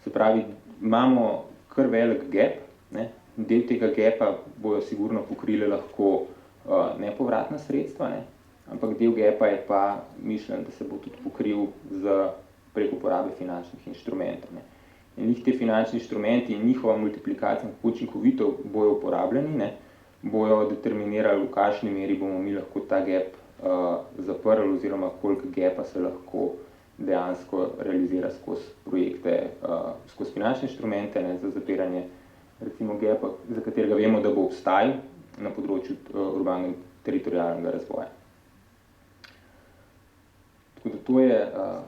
Se pravi, imamo kar velik gap, ne. Del tega gapa bojo sigurno pokrili lahko nepovratna sredstva, ne. Ampak del gapa je pa mišljen, da se bo tudi pokril preko uporabe finančnih inštrumentov. Ne. In njih te finančni inštrumenti in njihova multiplikacija, kako učinkovito bojo uporabljeni, ne, bojo determinirali, v kakšni meri bomo mi lahko ta gap zaprli oziroma koliko gapa se lahko dejansko realizira skozi projekte, skozi finančne inštrumente, ne, za zapiranje recimo gapa, za katerega vemo, da bo obstajal na področju urbanega teritorialnega razvoja. Tako da to je,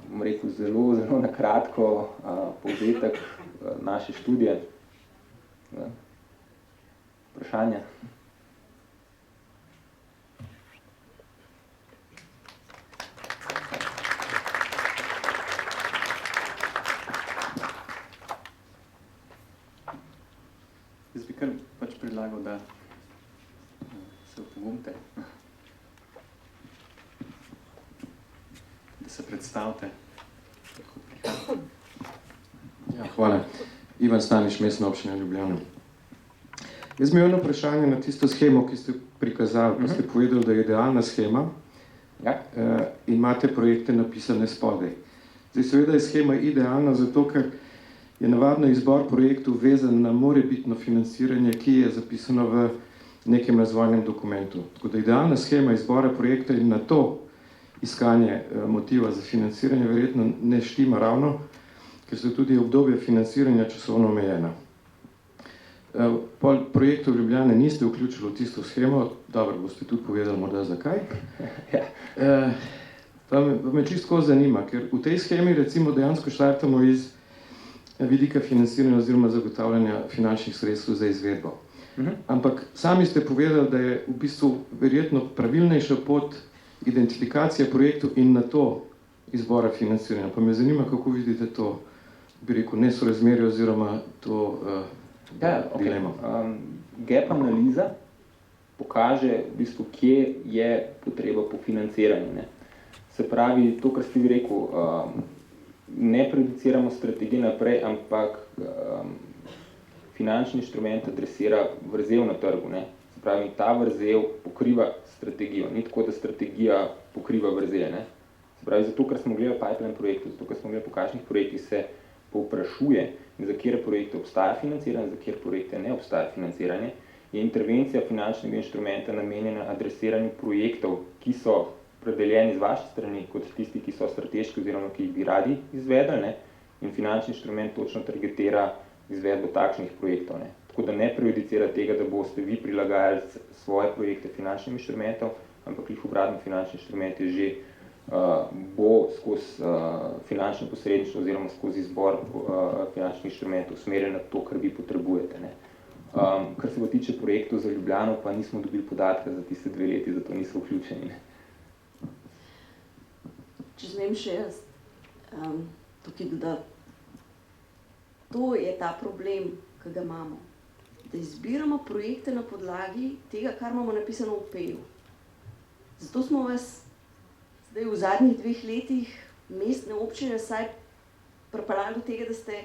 bom rekel, zelo, zelo nakratko povzetek naše študije. Vprašanja? Jaz bi kar pač predlagal, da se opogumite, da se predstavite. Ja, hvala. Ivan Staniš, Mestna občina Ljubljana. Jaz imel eno vprašanje na tisto shemo, ki ste prikazali, pa ste povedali, da je idealna shema, Ja. in imate projekte napisane spodaj. Zdaj, seveda je shema idealna zato, ker je navadno izbor projektov vezan na morebitno financiranje, ki je zapisano v nekem razvojnem dokumentu. Tako da idealna shema izbora projekta in na to iskanje motiva za financiranje verjetno ne štima ravno, ker so tudi obdobje financiranja časovno omejena. Projektov Ljubljane niste vključili v tisto shemo, dobro, boste tudi povedali morda zakaj. Pa me čisto zanima, ker v tej shemi recimo dejansko štartamo iz vidika financiranja oziroma zagotavljanja finančnih sredstev za izvedbo. Ampak sami ste povedali, da je v bistvu verjetno pravilnejša pot identifikacija projektov in na to izbora financiranja. Pa me zanima, kako vidite to, bi rekel, nesorazmerje oziroma to dilemo. Gap analiza pokaže v bistvu, kje je potreba po financiranju. Ne. Se pravi, to, kar ste vi rekel, ne prejudiciramo strategije naprej, ampak finančni inštrument adresira vrzel na trgu. Ne. Se pravi, ta vrzel pokriva strategijo, ni tako, da strategija pokriva vrzel. Ne. Se pravi, zato, ker smo gledali pipeline projektov, zato, ker smo gledali, po kakšnih projektih se povprašuje, za kjer projekte obstaja financiranje, za kjer projekte ne obstaja financiranje, je intervencija finančnega inštrumenta namenjena adresiranju projektov, ki so predeljeni z vaše strani, kot tisti, ki so strateški oziroma ki jih bi radi izvedli, ne? In finančni inštrument točno targetira izvedbo takšnih projektov. Ne? Tako da ne prejudicira tega, da boste vi prilagajali svoje projekte finančnim inštrumentom, ampak jih obratno finančni inštrument je že bo skozi finančno posredništvo oziroma skozi izbor finančnih inštrumentov usmerjen na to, kar vi potrebujete. Ne? Kar se pa tiče projektov za Ljubljano, pa nismo dobili podatka za tiste 2 leti, zato niso vključeni. Ne? Če smem še jaz tukaj dodati. To je ta problem, ki ga imamo. Da izbiramo projekte na podlagi tega, kar imamo napisano v PEJ-u. Zato smo vas zdaj v zadnjih 2 letih mestne občine vsaj pripeljali do tega, da ste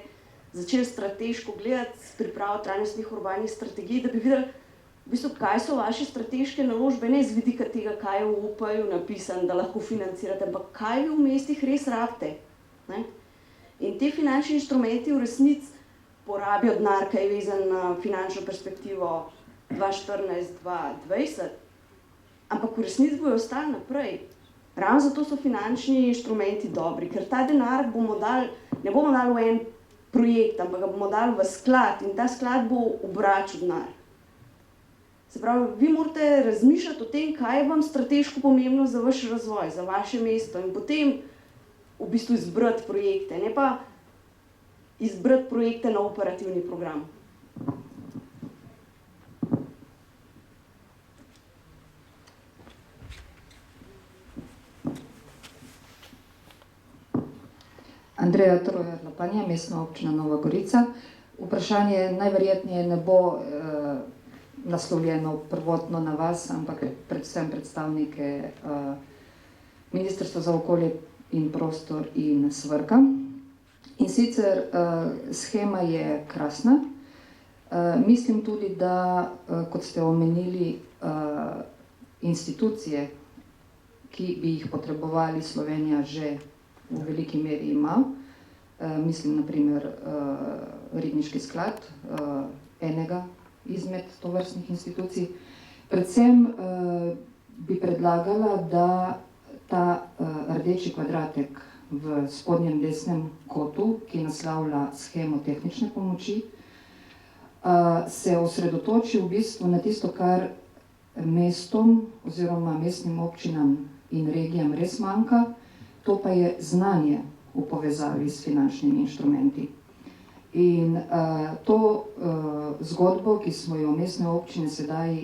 začeli strateško gledati pripravo trajnostnih urbanih strategij, da bi videli, v bistvu, kaj so vaše strateške naložbe, ne z vidika tega, kaj je v OP-ju napisano, da lahko financirate, ampak kaj vi v mestih res rabite. Ne? In te finančni inštrumenti v resnici porabijo denar, ki je vezan na finančno perspektivo 2014-2020, ampak v resnici bojo ostali naprej. Ravno zato so finančni inštrumenti dobri, ker ta denar ne bomo dali v en projekt, ampak ga bomo dali v sklad in ta sklad bo obračal denar. Se pravi, vi morate razmišljati o tem, kaj je vam strateško pomembno za vaš razvoj, za vaše mesto in potem v bistvu izbrati projekte, ne pa izbrati projekte na operativni program. Andreja Trojer Lapanja, Mestna občina Nova Gorica. Vprašanje najverjetneje ne bo naslovljeno prvotno na vas, ampak predvsem predstavnike Ministrstva za okolje in prostor in SVRK-a. In sicer shema je krasna. Mislim tudi, da, kot ste omenili, institucije, ki bi jih potrebovali, Slovenija že v veliki meri ima. Mislim, na primer, Ribniški sklad, enega izmed tovrstnih institucij. Predvsem bi predlagala, da ta rdeči kvadratek v spodnjem desnem kotu, ki naslavlja shemo tehnične pomoči, se osredotoči v bistvu na tisto, kar mestom oziroma mestnim občinam in regijam res manjka, to pa je znanje v povezavi s finančnimi inštrumenti. In to zgodbo, ki smo jo mestne občine sedaj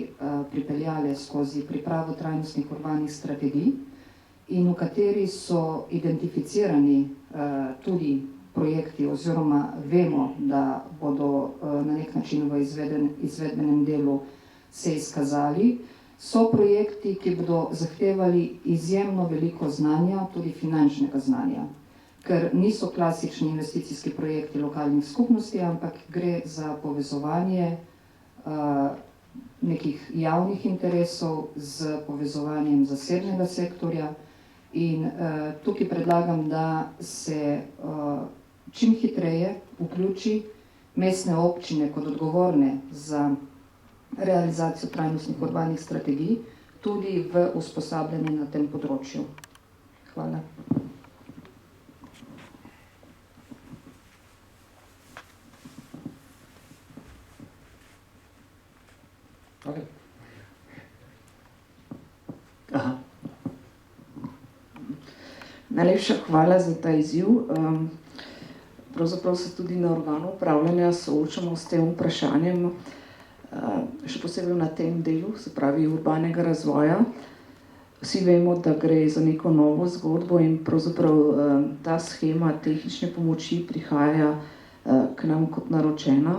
pripeljale skozi pripravo trajnostnih urbanih strategij in v kateri so identificirani tudi projekti oziroma vemo, da bodo na nek način v izvedbenem delu se izkazali, so projekti, ki bodo zahtevali izjemno veliko znanja, tudi finančnega znanja, ker niso klasični investicijski projekti lokalnih skupnosti, ampak gre za povezovanje nekih javnih interesov z povezovanjem zasebnega sektorja. In tukaj predlagam, da se čim hitreje vključi mestne občine kot odgovorne za realizacijo trajnostnih urbanih strategij tudi v usposabljanje na tem področju. Hvala. Okay. Aha. Najlepša hvala za ta izziv. Pravzaprav se tudi na organu upravljanja soočamo s tem vprašanjem, še posebej na tem delu, se pravi urbanega razvoja. Vsi vemo, da gre za neko novo zgodbo in pravzaprav ta shema tehnične pomoči prihaja k nam kot naročena,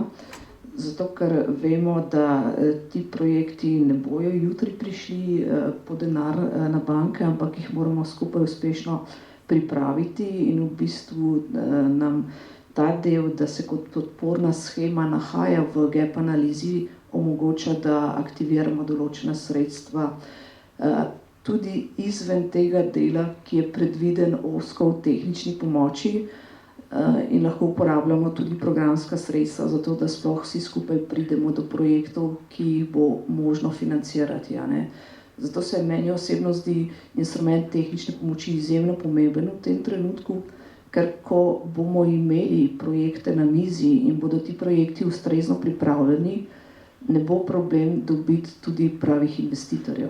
zato ker vemo, da ti projekti ne bojo jutri prišli po denar na banke, ampak jih moramo skupaj uspešno pripraviti in v bistvu nam ta del, da se kot podporna shema nahaja v gap analizi, omogoča, da aktiviramo določena sredstva tudi izven tega dela, ki je predviden ozko v tehnični pomoči, in lahko uporabljamo tudi programska sredstva, zato da sploh vsi skupaj pridemo do projektov, ki jih bo možno financirati. Zato se meni osebno zdi instrument tehnične pomoči izjemno pomemben v tem trenutku, ker ko bomo imeli projekte na mizi in bodo ti projekti ustrezno pripravljeni, ne bo problem dobiti tudi pravih investitorjev.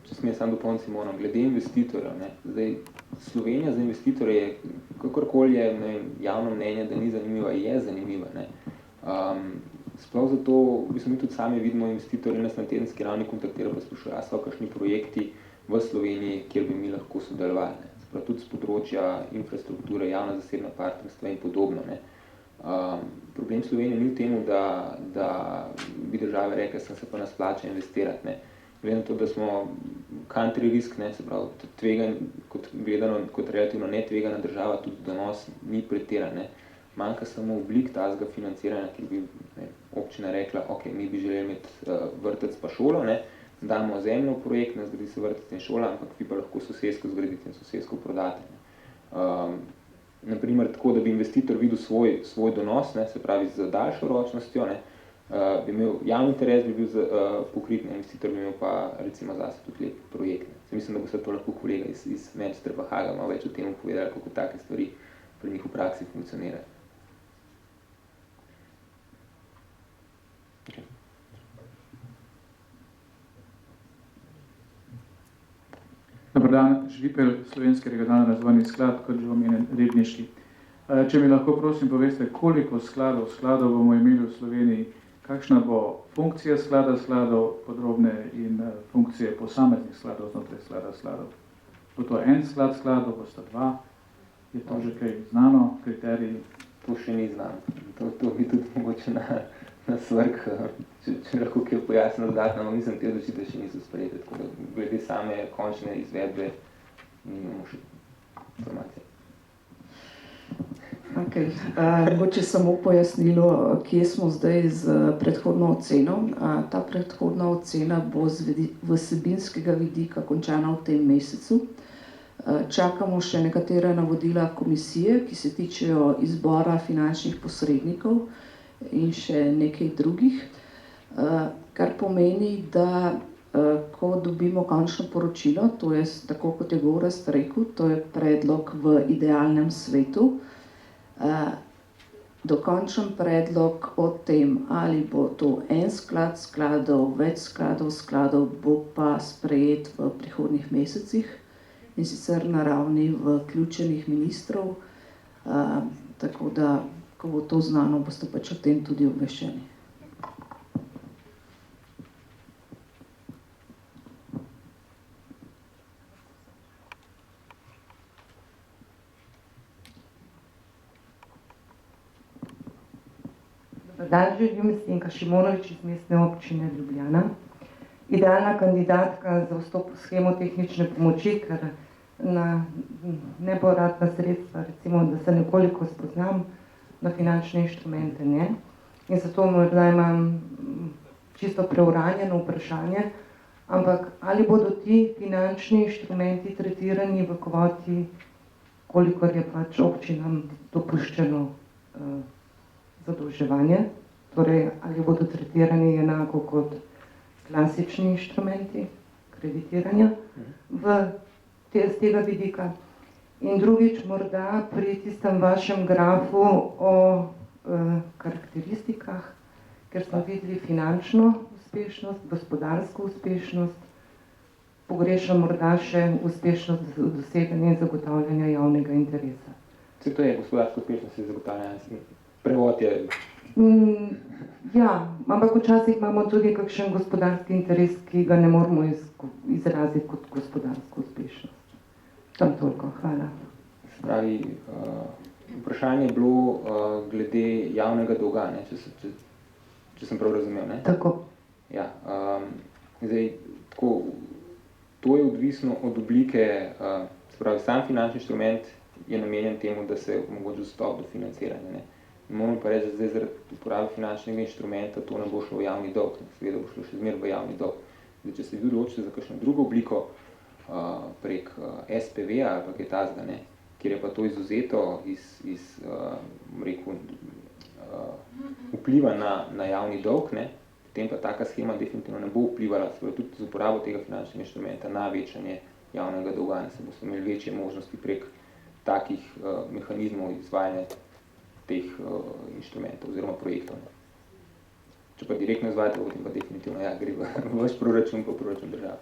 Če smem samo dopolniti Simono, glede investitorjev. Zdaj, Slovenija za investitorje je, kakorkoli je javno mnenje, da ni zanimiva, je zanimiva. Sploh zato, mi tudi sami vidimo investitorje nas na tedenski ravni kontaktirajo, pa sprašujejo, so kakšni projekti v Sloveniji, kjer bi mi lahko sodelovali. Sprav tudi z področja infrastrukture, javno-zasebna partnerstva in podobno. Problem Slovenije ni v tem, da bi države rekli, sem se pa nas plača investirati. Glede na to, da smo country risk, se pravi, tvegan, gledano kot relativno netvegana država, tudi donos ni pretiran. Manjka samo oblik tazga financiranja, kjer bi občina rekla, ok, mi bi želeli imeti vrtec pa šolo, damo zemljo v projekt, zgradi se vrtec in šola, ampak vi pa lahko sosesko zgradite in sosesko prodate. Naprimer, tako, da bi investitor videl svoj donos, se pravi z daljšo ročnostjo, bi imel javni interes, bi bil pokrit, investitor bi imel pa recimo zase tudi lep projekt. Mislim, da bo se to lahko kolega iz Manchester pa Haga malo več o tem povedali, kako take stvari pri njih v praksi funkcionirajo. Okay. Dobar dan, Žvipel, Slovenski regionalni razvojni sklad, kot že omenjen, Ribniški. Če mi lahko prosim poveste, koliko skladov bomo imeli v Sloveniji, kakšna bo funkcija skladov, podrobne in funkcije posameznih skladov znotraj skladov. Bo to en sklad skladov, bo sta dva? Je to že kaj znano, kriteriji? To še ni znano. To bi tudi mogoče na svrk, če lahko kaj pojasnil dodatno, no, mislim, te odločitve še niso sprejete, tako da glede same končne izvedbe nimamo še informacije. Okay. Mogoče samo pojasnilo, kje smo zdaj z predhodno oceno. Ta predhodna ocena bo z vsebinskega vidika končana v tem mesecu. Čakamo še nekatera navodila komisije, ki se tičejo izbora finančnih posrednikov in še nekaj drugih, kar pomeni, da ko dobimo končno poročilo, to je tako kot je Gorazd rekel, to je predlog v idealnem svetu, dokončen predlog o tem, ali bo to en sklad skladov, več skladov, bo pa sprejet v prihodnjih mesecih in sicer na ravni vključenih ministrov, tako da, ko bo to znano, boste pač o tem tudi obveščeni. Dan želim Stenka Šimonovič iz Mestne občine Ljubljana. Idealna kandidatka za vstop v shemo tehnične pomoči, ker na nepovratna sredstva, recimo, da se nekoliko spoznam, na finančne inštrumente ne. In zato morda imam čisto preuranjeno vprašanje, ampak ali bodo ti finančni inštrumenti tretirani v kvoti, kolikor je pač občinam dopuščeno zadolževanje, torej ali bodo tretirani enako kot klasični inštrumenti kreditiranja z tega vidika. In drugič, morda pri tistem vašem grafu o karakteristikah, ker smo videli finančno uspešnost, gospodarsko uspešnost, pogrešam morda še uspešnost doseganja in zagotavljanja javnega interesa. Vse to je gospodarsko uspešnost in zagotavljanje. Prevod je... Ja, ampak včasih imamo tudi kakšen gospodarski interes, ki ga ne moramo izraziti kot gospodarsko uspešnost. Tam toliko, hvala. Spravi, vprašanje je bilo glede javnega dolga, ne, če sem prav razumel, ne? Tako. Ja, zdaj, tako, to je odvisno od oblike, spravi, sam finančni inštrument je namenjen temu, da se omogoči dostop do financiranja, ne. Moramo pa reči, da zdaj zaradi uporabe finančnega inštrumenta to ne bo šlo v javni dolg, seveda bo šlo še zmer v javni dolg. Zdaj, če se vi odločite za kakšno drugo obliko prek SPV ali pa kaj tazga, ne, kjer je pa to izuzeto iz rekel, vpliva na javni dolg, ne, potem pa taka schema definitivno ne bo vplivala, tudi z uporabo tega finančnega inštrumenta na večanje javnega dolga, ne, se boste imeli večje možnosti prek takih mehanizmov izvajanja teh inštrumentov oziroma projektov. Ne. Če pa direktno izvajate, potem pa definitivno ja, gre v vaš proračun pa proračun države.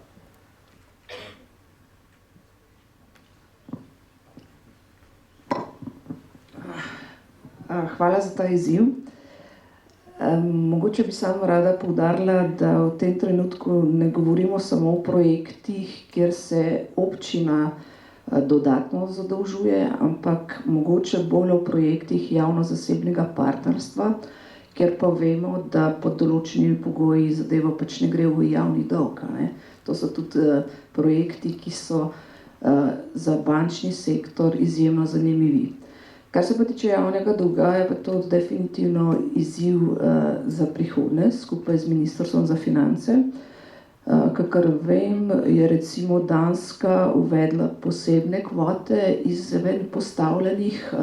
Hvala za ta izziv. Mogoče bi samo rada poudarila, da v tem trenutku ne govorimo samo o projektih, kjer se občina dodatno zadolžuje, ampak mogoče bolj o projektih javno-zasebnega partnerstva, ker pa vemo, da pod določenimi pogoji zadeva pač ne gre v javni dolg. Ne? To so tudi projekti, ki so za bančni sektor izjemno zanimivi. Kar se pa tiče javnega dolga, je pa to definitivno izziv za prihodnje, skupaj z Ministrstvom za finance. Kakor vem, je recimo Danska uvedla posebne kvote izven postavljenih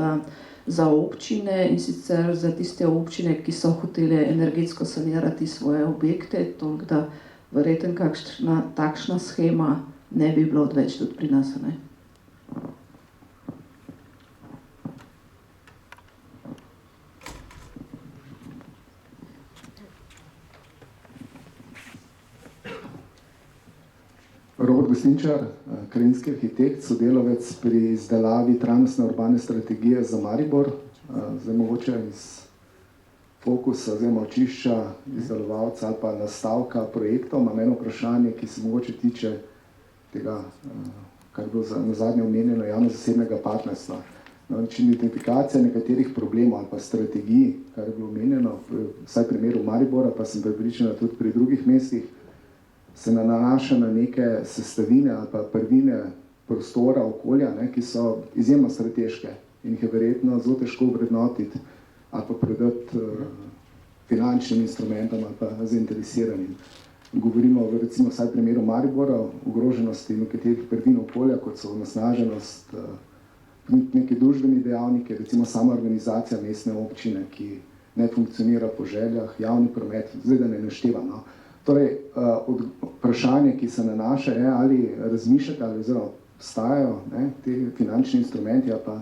za občine, in sicer za tiste občine, ki so hotele energetsko sanirati svoje objekte, toliko da verjetno kakšna takšna shema ne bi bila odveč tudi pri nas. Ne? Robert Gosinčar, krajinski arhitekt, sodelavec pri izdelavi trajnostne urbane strategije za Maribor. Zdaj mogoče iz fokusa, oziroma očišča izdelovalca ali pa nastavka projektov, imam eno vprašanje, ki se mogoče tiče tega kar je bilo na zadnje omenjeno, javno-zasebnega partnerstva. Identifikacija nekaterih problemov ali pa strategij, kar je bilo omenjeno, vsaj v primeru Maribora, pa sem prepričana tudi pri drugih mestih, se nanaša na neke sestavine ali pa prvine prostora, okolja, ki so izjemno strateške in jih je verjetno zelo težko vrednotiti ali pa predati finančnim instrumentom ali pa zainteresiranim. Govorimo recimo vsaj v primeru Maribora, ogroženosti nekaterih prvin okolja, kot so onesnaženost, neki družbeni dejavniki, recimo sama organizacija mestne občine, ki ne funkcionira po željah, javni promet, zdaj da ne naštevam. No. Torej, vprašanje, ki se nanaša, je, ali razmišljate, ali oziroma obstajajo te finančni instrumenti ali pa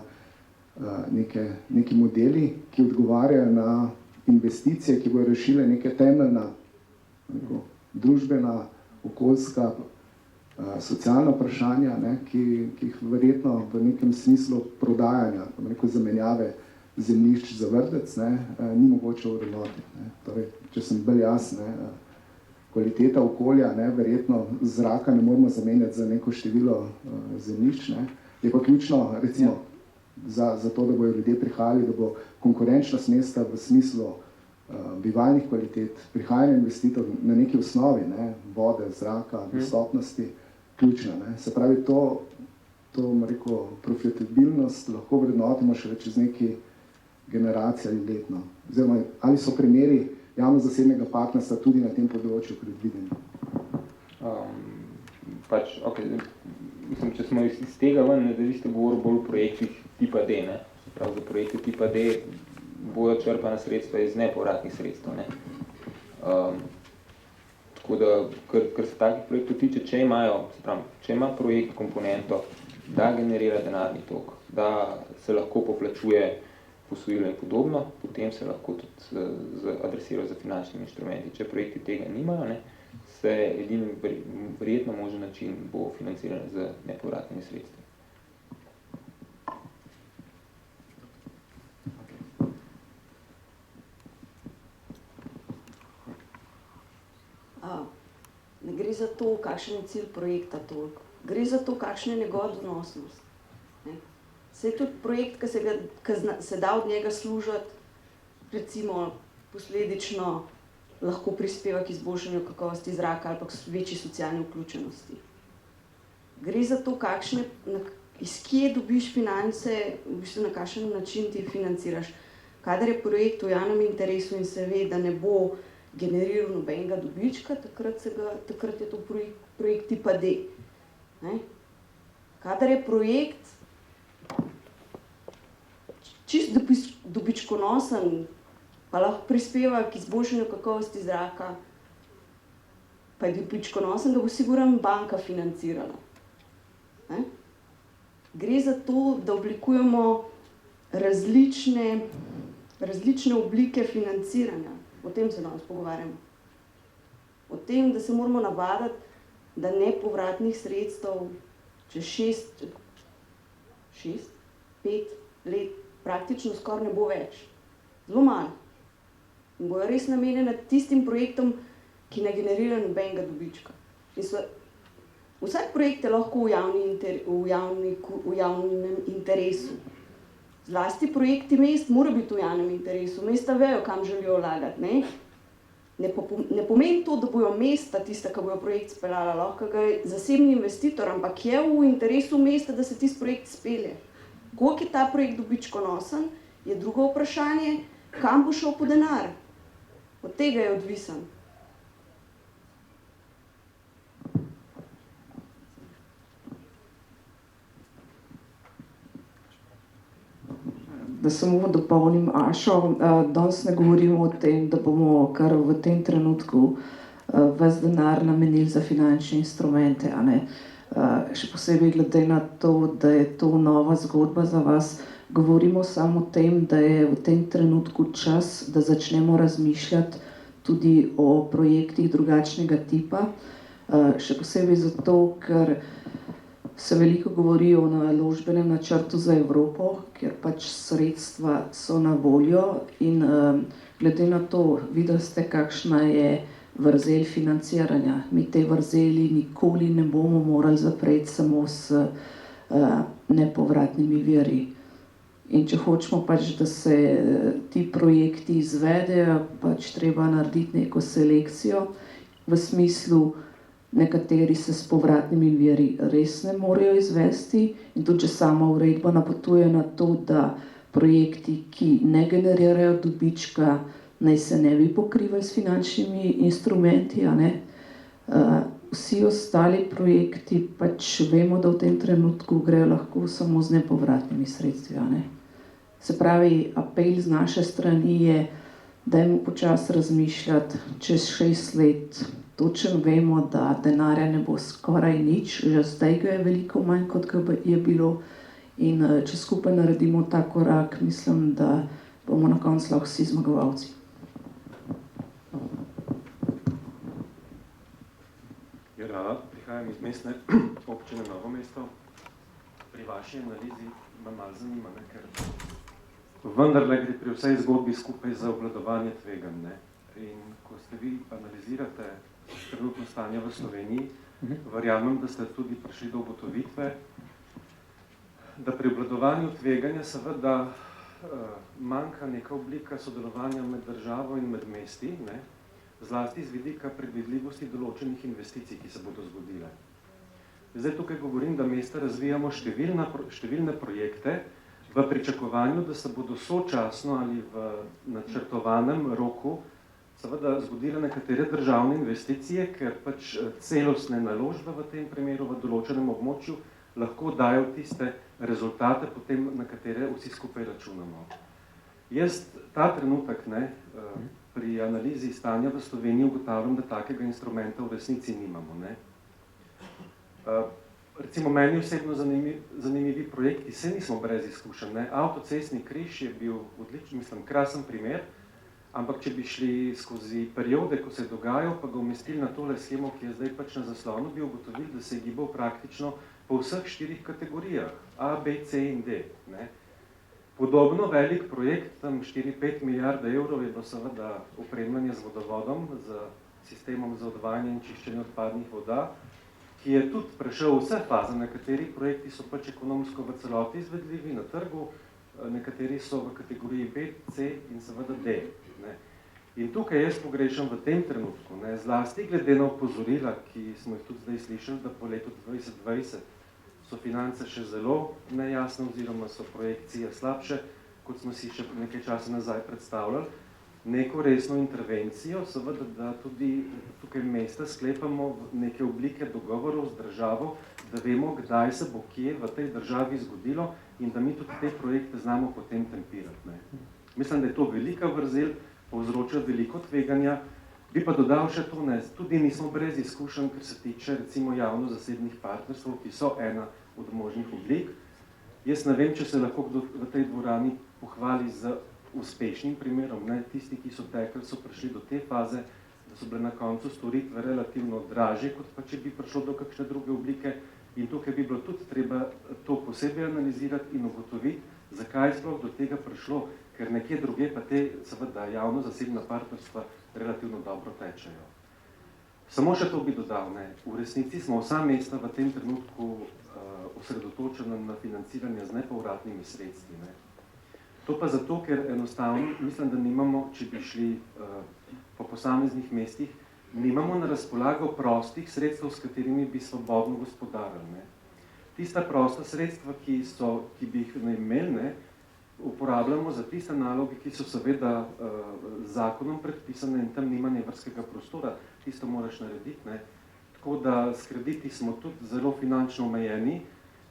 neki modeli, ki odgovarjajo na investicije, ki bodo rešile neke temeljna družbena, okoljska, socialna vprašanja, ki jih verjetno v nekem smislu prodajanja, zamenjave zemljišč za vrtec, ni mogoče urednotiti. Torej, če sem bolj jasen, kvaliteta okolja, verjetno zraka ne moramo zamenjati za neko število zemljišč, je pa ključno, recimo, za to, da bodo ljudje prihajali, da bo konkurenčnost mesta v smislu bivalnih kvalitet, prihajanja investitorjev na neki osnovi, vode, zraka, dostopnosti, ključna. Se pravi, to profitabilnost lahko vrednotimo še čez neki generacije ali letno. Oziroma, ali so primeri javno-zasebnega partnerstva tudi na tem področju predvideni? Če smo iz tega ven, da vi ste govorili bolj o projektih tipa D. Prav za projekte tipa D bojo črpana sredstva iz nepovratnih sredstev. Tako da, kar se takih projektov tiče, če ima projekt komponento, da generira denarni tok, da se lahko poplačuje posojilo in podobno, potem se lahko tudi adresirajo za finančnimi inštrumenti. Če projekti tega nimajo, se edini verjetno možen način bo financiran z nepovratnimi sredstvi. Ne gre za to, kakšen je cilj projekta toliko. Gre za to, kakšna je njegova donosnost. Se je tudi projekt, ki se da od njega služiti, recimo posledično lahko prispeva k izboljšanju kakovosti zraka ali pa k večji socialni vključenosti. Gre za to, iz kje dobiš finance, v bistvu na kakšen način ti financiraš. Kadar je projekt v javnem interesu in se ve, da ne bo generiral nobenega dobička, takrat je to projekt tipa D. Kadar je projekt čist dobičkonosen, pa lahko prispeva k izboljšanju kakovosti zraka, pa je dobičkonosen, ga bo sigurno banka financirala. Gre za to, da oblikujemo različne oblike financiranja. O tem se danes pogovarjamo. O tem, da se moramo navaditi, da nepovratnih sredstev čez 5 let praktično skoraj ne bo več. Zelo malo. In bojo res namenjene tistim projektom, ki ne generirajo nobenega dobička. Vsak projekt je lahko v javnem interesu. Zlasti projekti mest mora biti v javnem interesu. Mesta vejo, kam želijo vlagati. Ne pomeni to, da bojo mesta tista, ki bojo projekt speljala, lahko ga je zasebni investitor, ampak je v interesu mesta, da se tisti projekt spelje. Koliko je ta projekt dobičkonosen, je drugo vprašanje, kam bo šel po denar. Od tega je odvisen. Da samo dopolnim Ašo, danes ne govorimo o tem, da bomo kar v tem trenutku ves denar namenili za finančne instrumente. Še posebej glede na to, da je to nova zgodba za vas, govorimo samo o tem, da je v tem trenutku čas, da začnemo razmišljati tudi o projektih drugačnega tipa. Še posebej zato, ker se veliko govori o naložbenem načrtu za Evropo, ker pač sredstva so na voljo in glede na to, videli ste, kakšna je vrzel financiranja. Mi te vrzeli nikoli ne bomo morali zapreti samo s nepovratnimi viri. In če hočemo pač, da se ti projekti izvedejo, pač treba narediti neko selekcijo v smislu, nekateri se s povratnimi viri res ne morejo izvesti in tudi že sama uredba napotuje na to, da projekti, ki ne generirajo dobička, naj se ne bi pokrivali s finančnimi instrumenti, a ne. Vsi ostali projekti pač vemo, da v tem trenutku grejo lahko samo z nepovratnimi sredstvi, a ne. Se pravi, apel z naše strani je, dajmo počasi razmišljati, čez 6 let točno vemo, da denarja ne bo skoraj nič, že zdaj ga je veliko manj, kot je bilo, in če skupaj naredimo ta korak, mislim, da bomo na koncu lahko vsi zmagovalci. Prihajam iz mestne občine Novo mesto. Pri vaši analizi me malo zanima, ker vendarle gre pri vsej zgodbi skupaj za obvladovanje tveganj, ne? In ko ste vi analizirate trenutno stanje v Sloveniji, verjamem, da ste tudi prišli do ugotovitve, da pri obvladovanju tveganja seveda manjka neka oblika sodelovanja med državo in med mesti, ne? Zlasti z vidika predvidljivosti določenih investicij, ki se bodo zgodile. Zdaj tukaj govorim, da mesta razvijamo številne projekte v pričakovanju, da se bodo sočasno ali v načrtovanem roku seveda zgodile nekatere državne investicije, ker pač celostne naložbe v tem primeru v določenem območju lahko dajo tiste rezultate, potem, na katere vsi skupaj računamo. Jaz ta trenutek, ne, pri analizi stanja v Sloveniji ugotavljam, da takega instrumenta v resnici nimamo, ne. Recimo meni osebno zanimivi projekti, saj nismo brez izkušenj, ne. Avtocestni križ je bil odličen, mislim, krasen primer, ampak če bi šli skozi periode, ko se je dogajal, pa ga umestili na tole shemo, ki je zdaj pač na zaslonu, bi ugotovili, da se je gibal praktično po vseh 4 kategorijah, A, B, C in D, ne. Podobno velik projekt, tam 4-5 milijarde evrov je bilo seveda opremljanje z vodovodom, z sistemom za odvajanje in čiščenje odpadnih voda, ki je tudi prešel vse faze, nekateri projekti so pač ekonomsko v celoti izvedljivi na trgu, nekateri so v kategoriji B, C in seveda D. Ne. In tukaj jaz pogrešam v tem trenutku, ne, zlasti glede na opozorila, ki smo jih tudi zdaj slišali, da po letu 2020 so finance še zelo nejasne oziroma so projekcije slabše, kot smo si še nekaj časa nazaj predstavljali, neko resno intervencijo, seveda, da tudi tukaj mesta sklepamo neke oblike dogovorov z državo, da vemo, kdaj se bo kje v tej državi zgodilo in da mi tudi te projekte znamo potem tempirati, ne. Mislim, da je to velika vrzel, povzroča veliko tveganja, bi pa dodal še to, ne, tudi nismo brez izkušenj, ker se tiče recimo javno-zasebnih partnerstv, ki so ena od možnih oblik. Jaz ne vem, če se lahko kdo v tej dvorani pohvali z uspešnim primerom, ne, tisti, ki so tekli, so prišli do te faze, da so bile na koncu storitve relativno dražje, kot pa če bi prišlo do kakšne druge oblike in tukaj bi bilo tudi treba to posebej analizirati in ugotoviti, zakaj je sploh do tega prišlo, ker nekje druge pa te seveda javno-zasebna partnerstva relativno dobro tečejo. Samo še to bi dodal, ne, v resnici smo vsa mesta v tem trenutku osredotočena na financiranje z nepovratnimi sredstvi, ne. To pa zato, ker enostavno mislim, da nimamo, če bi šli po posameznih mestih, nimamo na razpolago prostih sredstev, s katerimi bi svobodno gospodarili, ne. Tista prosta sredstva, ki bi jih imeli, ne, uporabljamo za tiste naloge, ki so seveda zakonom predpisane in tam nima manevrskega prostora, tisto moraš narediti, ne. Tako da s krediti smo tudi zelo finančno omejeni,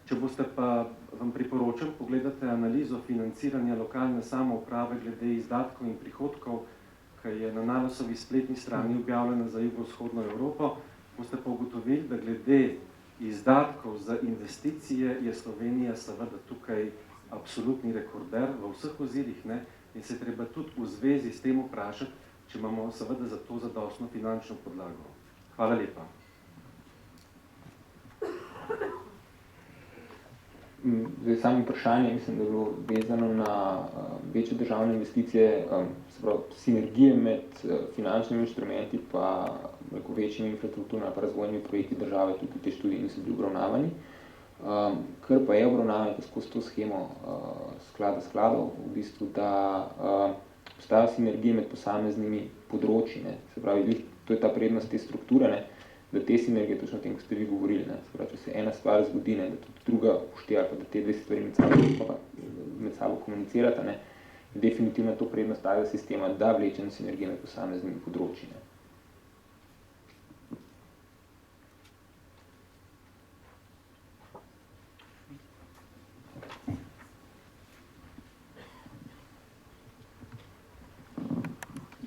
če boste pa, vam priporočam, pogledate analizo financiranja lokalne samouprave glede izdatkov in prihodkov, ki je na Nalosovi spletni strani objavljena za jugovzhodno Evropo, boste pa ugotovili, da glede izdatkov za investicije je Slovenija seveda tukaj absolutni rekorder v vseh ozirih, ne, in se treba tudi v zvezi s tem vprašati, če imamo seveda za to zadostno finančno podlago. Hvala lepa. Zdaj, samo vprašanje, mislim, da je bilo vezano na večje državne investicije, se pravi, sinergije med finančnimi inštrumenti pa večjimi infrastrukturnimi pa razvojnimi projekti države, tudi te študije niso bili obravnavani. Kar pa je obravnavano skozi to shemo skladov, v bistvu, da postajajo sinergije med posameznimi področji, ne. Se pravi, to je ta prednost te strukture, ne, da te sinergije, točno o tem, ko ste vi govorili, ne. Se pravi, če se ena stvar zgodi, ne, da tudi druga ušteva, pa da te dve stvari med sabo komunicirata, ne, je definitivno to prednost tega sistema, da vleče sinergije med posameznimi področji, ne.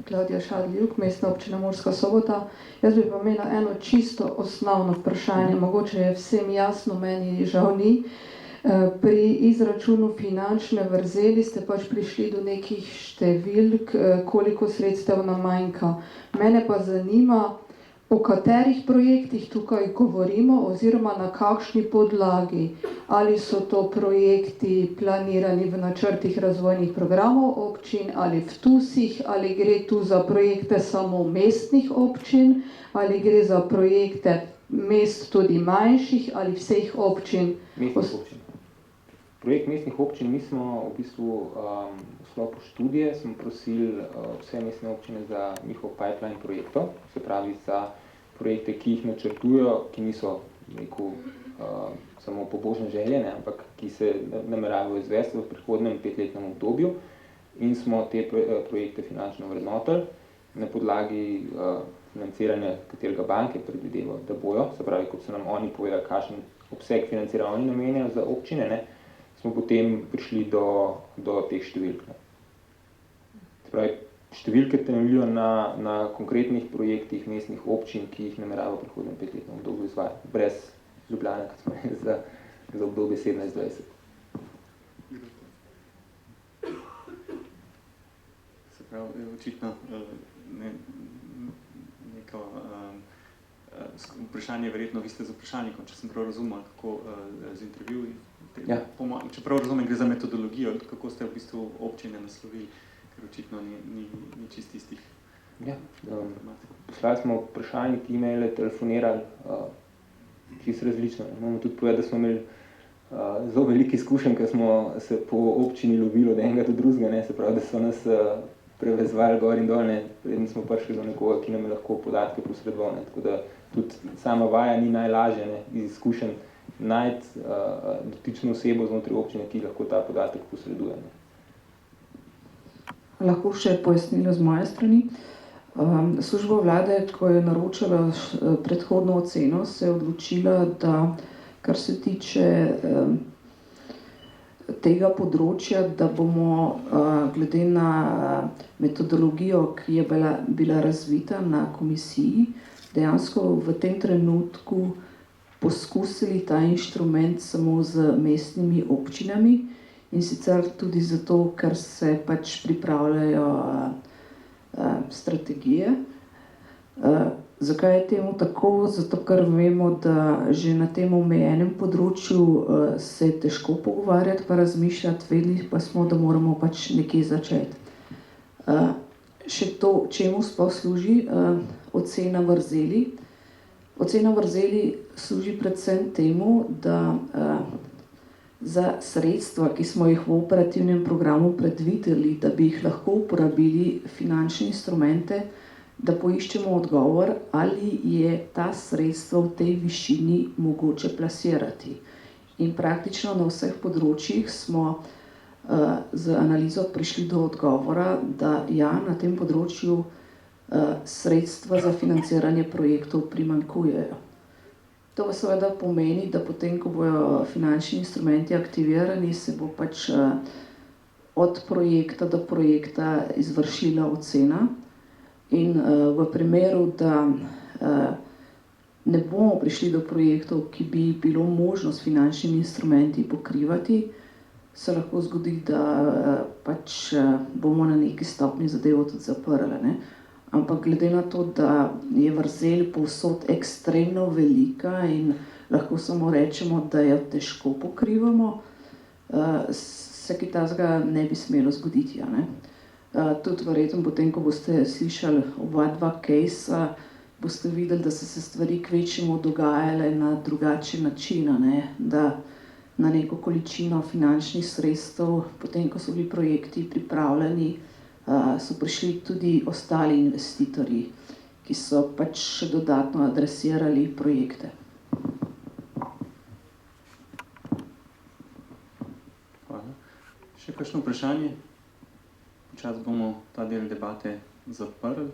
Klavdija Šadljuk, Mestna občina Murska Sobota. Jaz bi pa imela eno čisto osnovno vprašanje, mogoče je vsem jasno, meni žal ni. Pri izračunu finančne vrzeli ste pač prišli do nekih številk, koliko sredstev nam manjka. Mene pa zanima, o katerih projektih tukaj govorimo oziroma na kakšni podlagi. Ali so to projekti planirani v načrtih razvojnih programov občin ali v TUS-ih, ali gre tu za projekte samo mestnih občin, ali gre za projekte mest tudi manjših ali vseh občin. Mestnih občin. Projekt mestnih občin, mi smo v bistvu v sklopu študije smo prosili vse mestne občine za njihov pipeline projektov, se pravi za projekte, ki jih načrtujejo, ki niso samo pobožne želje, ne, ampak ki se nameravajo izvesti v prihodnem 5-letnem obdobju, in smo te projekte finančno vrednotili na podlagi financiranja, katerega banke predvidevajo, da bojo, se pravi, kot so nam oni povedali, kakšen obseg financiranja oni namenjajo za občine, ne, smo potem prišli do teh številk. Se pravi, številke temeljijo na konkretnih projektih mestnih občin, ki jih namerava v prihodnem 5-letnem obdobju izvajati, brez Ljubljane, kot smo za obdobje 17-20. Se pravi, očitno neko vprašanje, verjetno vi ste z vprašalnikom, če sem prav razumel, kako z intervjuji. Ja. Če prav razumem, gre za metodologijo, kako ste v bistvu občine naslovili, ker očitno ni čist istih. Ja, poslali smo vprašalnik, e-maile, telefonirali, čisto različno. Moramo tudi povedati, da smo imeli zelo veliko izkušenj, ker smo se po občini lovili od enega do drugega, ne, se pravi, da so nas prevezvali gor in dol, ne, preden smo prišli do nekoga, ki nam je lahko podatke posredoval, ne, tako da tudi sama vaja ni najlažje, ne, iz izkušenj najti dotično osebo znotraj občine, ki lahko ta podatek posreduje, ne. Lahko še pojasnilo z moje strani. Služba vlade, ko je naročala predhodno oceno, se je odločila, da kar se tiče tega področja, da bomo glede na metodologijo, ki je bila razvita na komisiji, dejansko v tem trenutku poskusili ta inštrument samo z mestnimi občinami, in sicer tudi zato, ker se pač pripravljajo strategije. Zakaj je temu tako? Zato, ker vemo, da že na tem omejenem področju se je težko pogovarjati pa razmišljati, vedeli pa smo, da moramo pač nekje začeti. Še to, čemu sploh služi ocena vrzeli? Ocena vrzeli služi predvsem temu, da za sredstva, ki smo jih v operativnem programu predvideli, da bi jih lahko uporabili finančne instrumente, da poiščemo odgovor, ali je ta sredstva v tej višini mogoče plasirati. In praktično na vseh področjih smo z analizo prišli do odgovora, da ja, na tem področju sredstva za financiranje projektov primanjkujejo. To pa seveda pomeni, da potem, ko bojo finančni instrumenti aktivirani, se bo pač od projekta do projekta izvršila ocena, in v primeru, da ne bomo prišli do projektov, ki bi bilo možno s finančnimi instrumenti pokrivati, se lahko zgodi, da pač bomo na neki stopnji zadevo tudi zaprli, ne. Ampak glede na to, da je vrzel povsod ekstremno velika in lahko samo rečemo, da jo težko pokrivamo, se kaj takega ne bi smelo zgoditi. A ne? Tudi verjetno potem, ko boste slišali oba dva case, boste videli, da so se stvari kvečjemu dogajale na drugačen način, a ne? Da na neko količino finančnih sredstev, potem ko so bili projekti pripravljeni, so prišli tudi ostali investitorji, ki so pač še dodatno adresirali projekte. Hvala. Še kakšno vprašanje? Počasi bomo ta del debate zaprli.